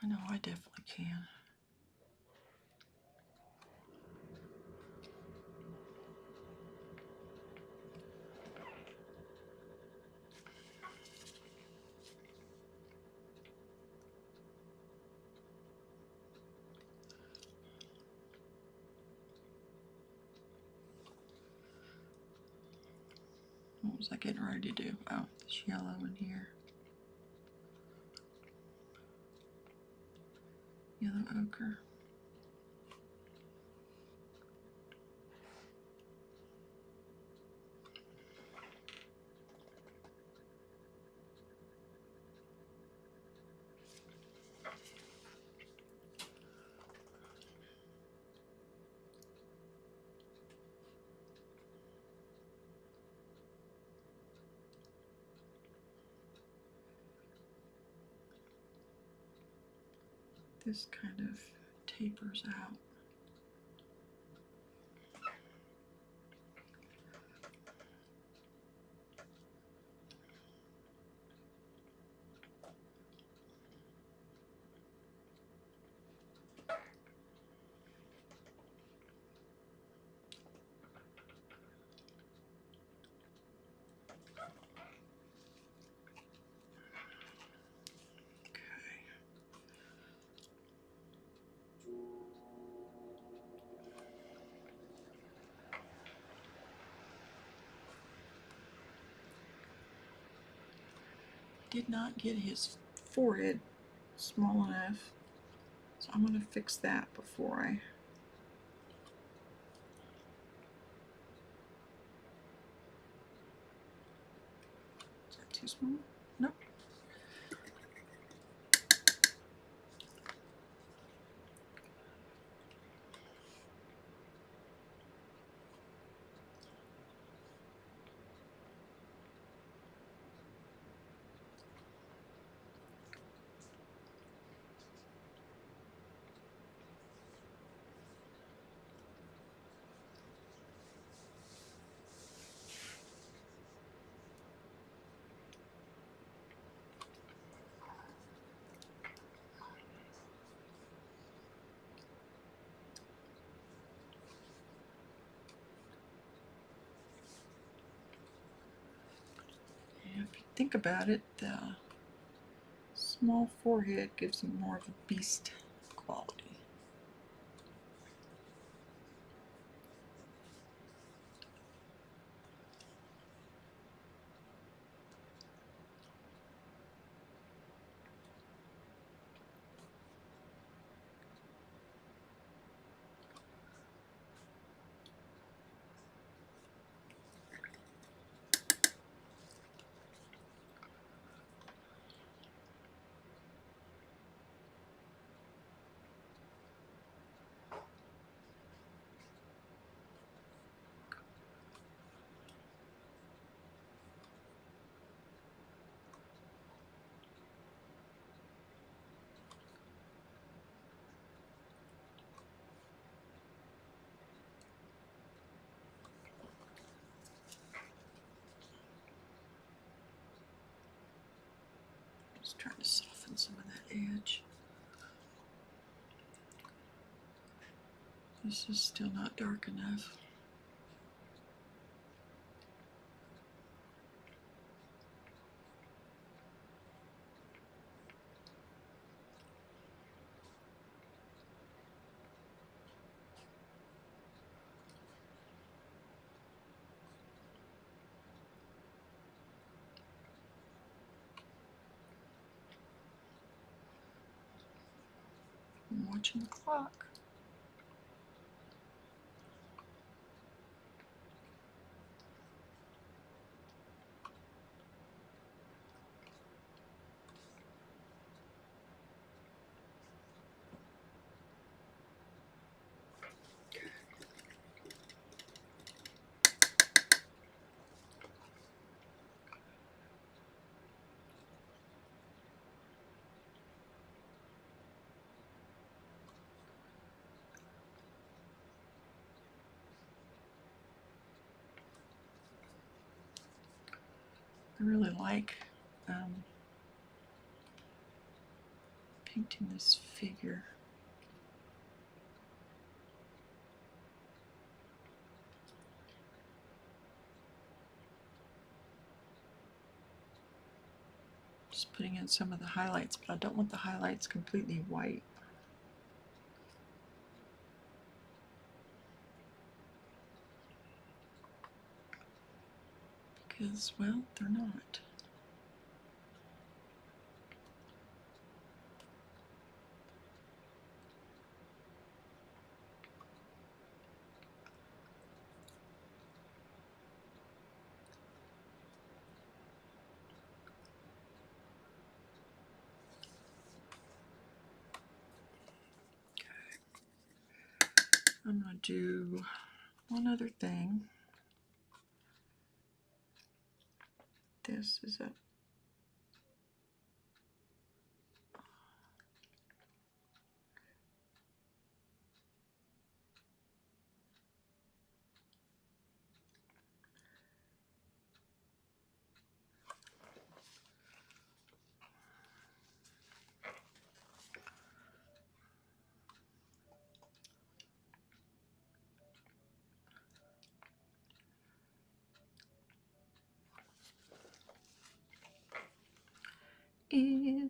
I know I definitely can. What was I getting ready to do? Oh, this yellow in here. Yellow ochre. This kind of tapers out. Did not get his forehead small enough, so I'm going to fix that before I... Is that too small? Nope. think about it, the small forehead gives him more of a beast quality. Just trying to soften some of that edge. This is still not dark enough. I'm watching the clock. I really like painting this figure. Just putting in some of the highlights, but I don't want the highlights completely white. Because, well, they're not. I'm going to do one other thing. This is a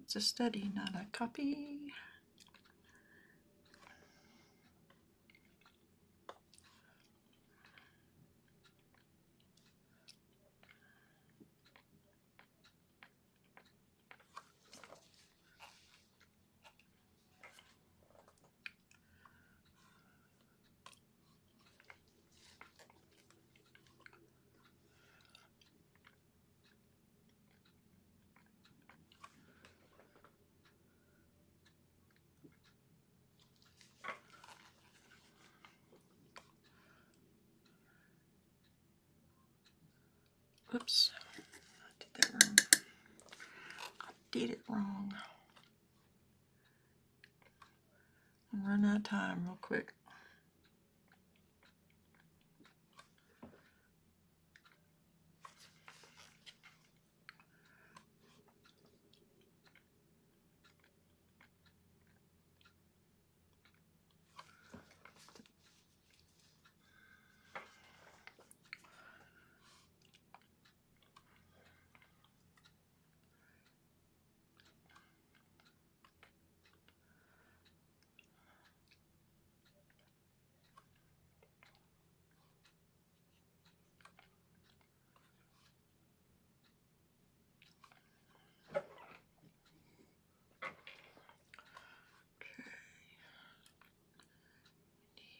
it's a study, not a copy. Oops, I did that wrong. I did it wrong. I'm running out of time real quick.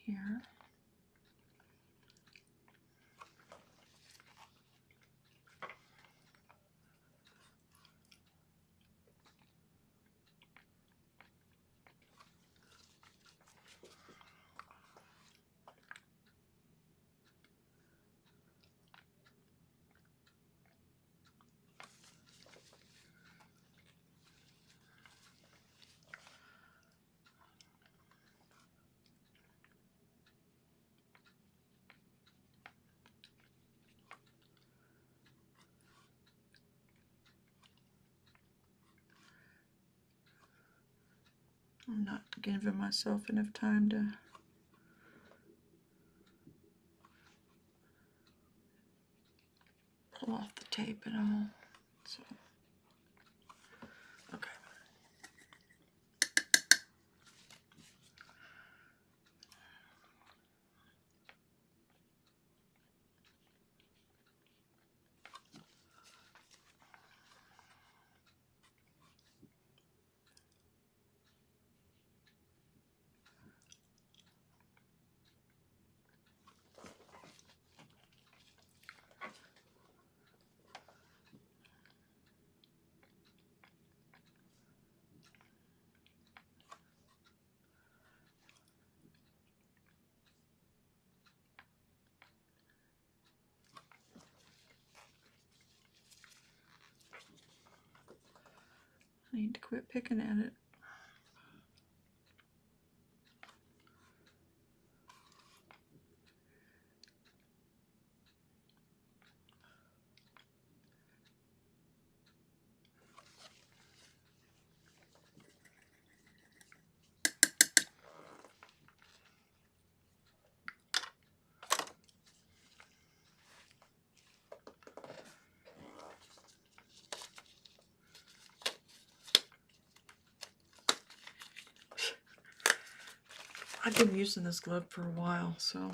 here. I'm not giving myself enough time to pull off the tape at all. So, okay. I need to quit picking at it. I've been using this glove for a while, so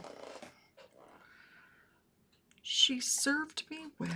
she served me well.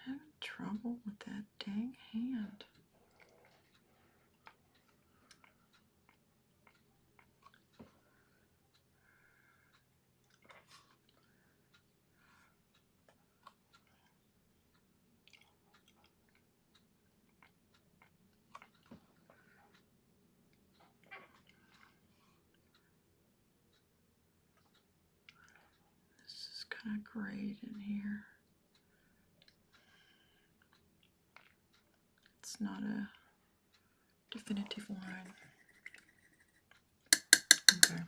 Having trouble with that dang hand. This is kind of grayed in here. It's not a definitive line. Okay.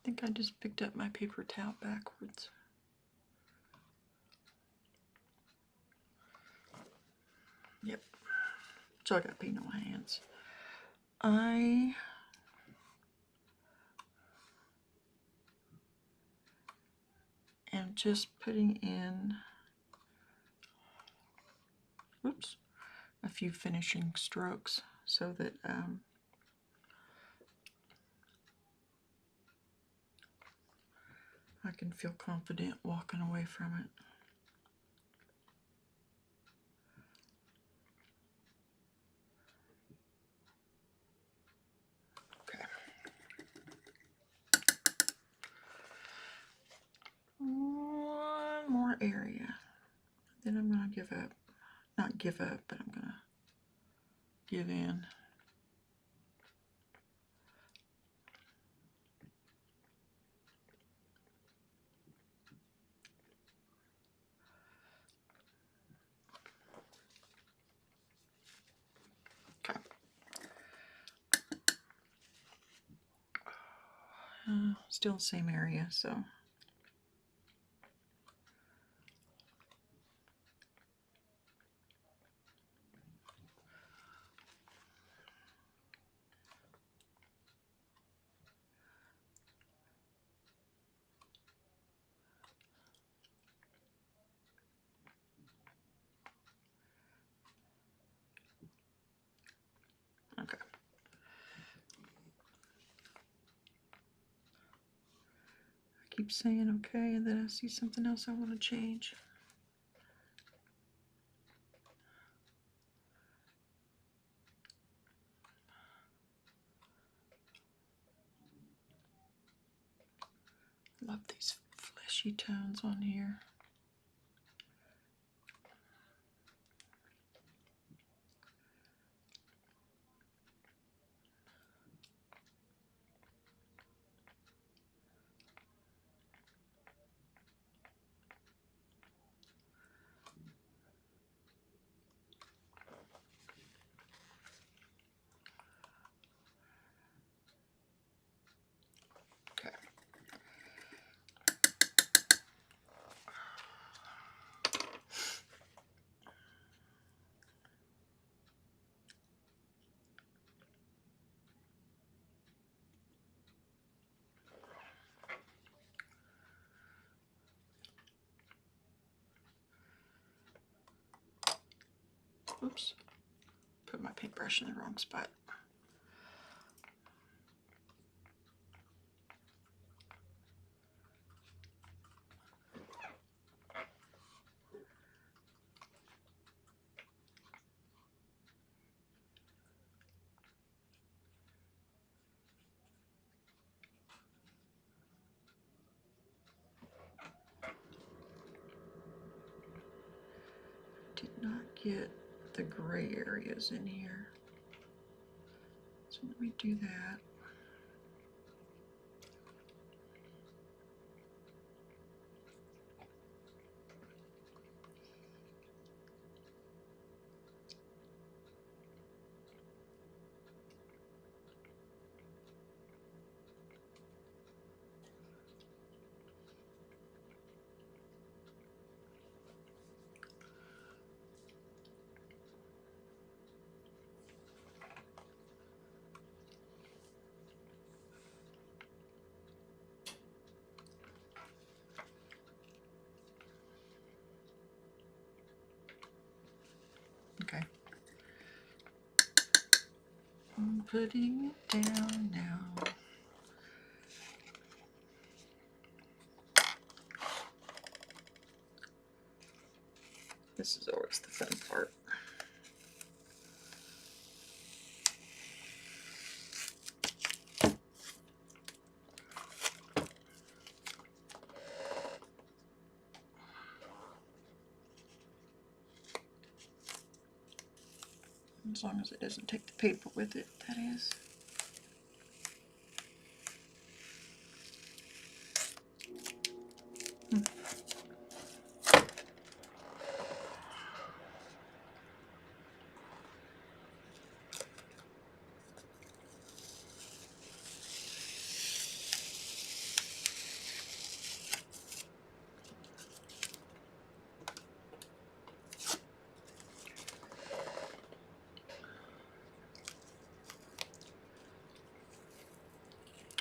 I think I just picked up my paper towel backwards. Yep. So I got paint on my hands. I am just putting in, oops, a few finishing strokes so that I can feel confident walking away from it. area. Then I'm going to give up. Not give up, but I'm going to give in. Okay. Still the same area, so. Okay. I keep saying okay, and then I see something else I want to change. Love these fleshy tones on here. Okay. Oops. Put my paintbrush in the wrong spot. Did not get the gray areas in here. So let me do that. Okay. I'm putting it down now. This is always the fun part. As long as it doesn't take the paper with it, that is.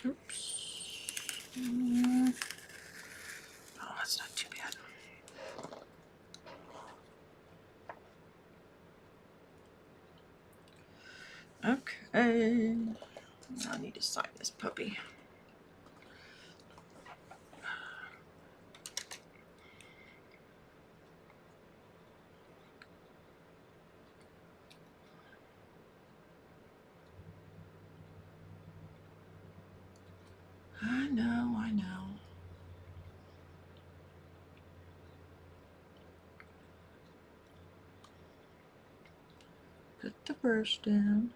Oops. Oh, that's not too bad. Okay. I need to sign this puppy. I know, I know. Put the brush down.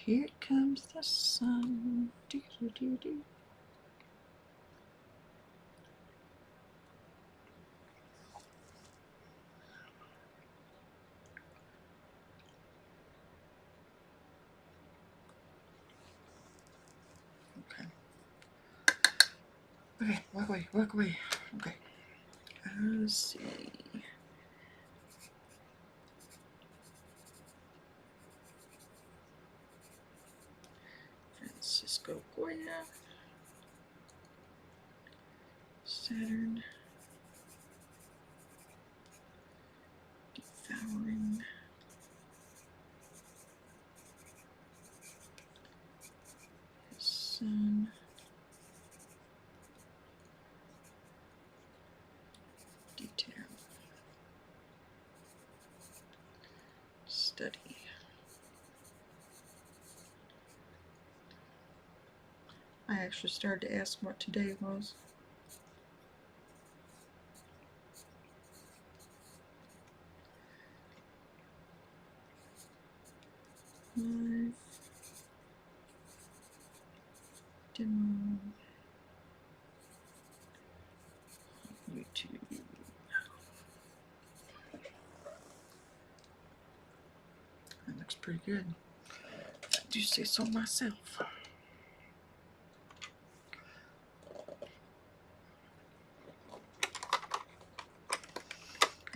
Here comes the sun. Do, do, do, do. Okay. Okay, walk away, walk away. Okay. Let's see. Francisco Goya. Saturn Devouring. His son. Detail. Study. I actually started to ask what today was. Live demo YouTube. That looks pretty good. I do say so myself.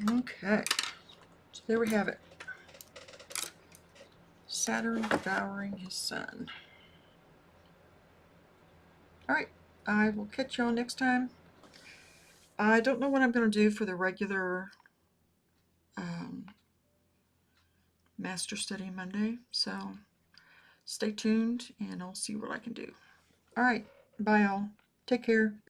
Okay, so there we have it. Saturn Devouring His Son. Alright, I will catch y'all next time. I don't know what I'm going to do for the regular Master Study Monday, so stay tuned and I'll see what I can do. Alright, bye y'all. Take care.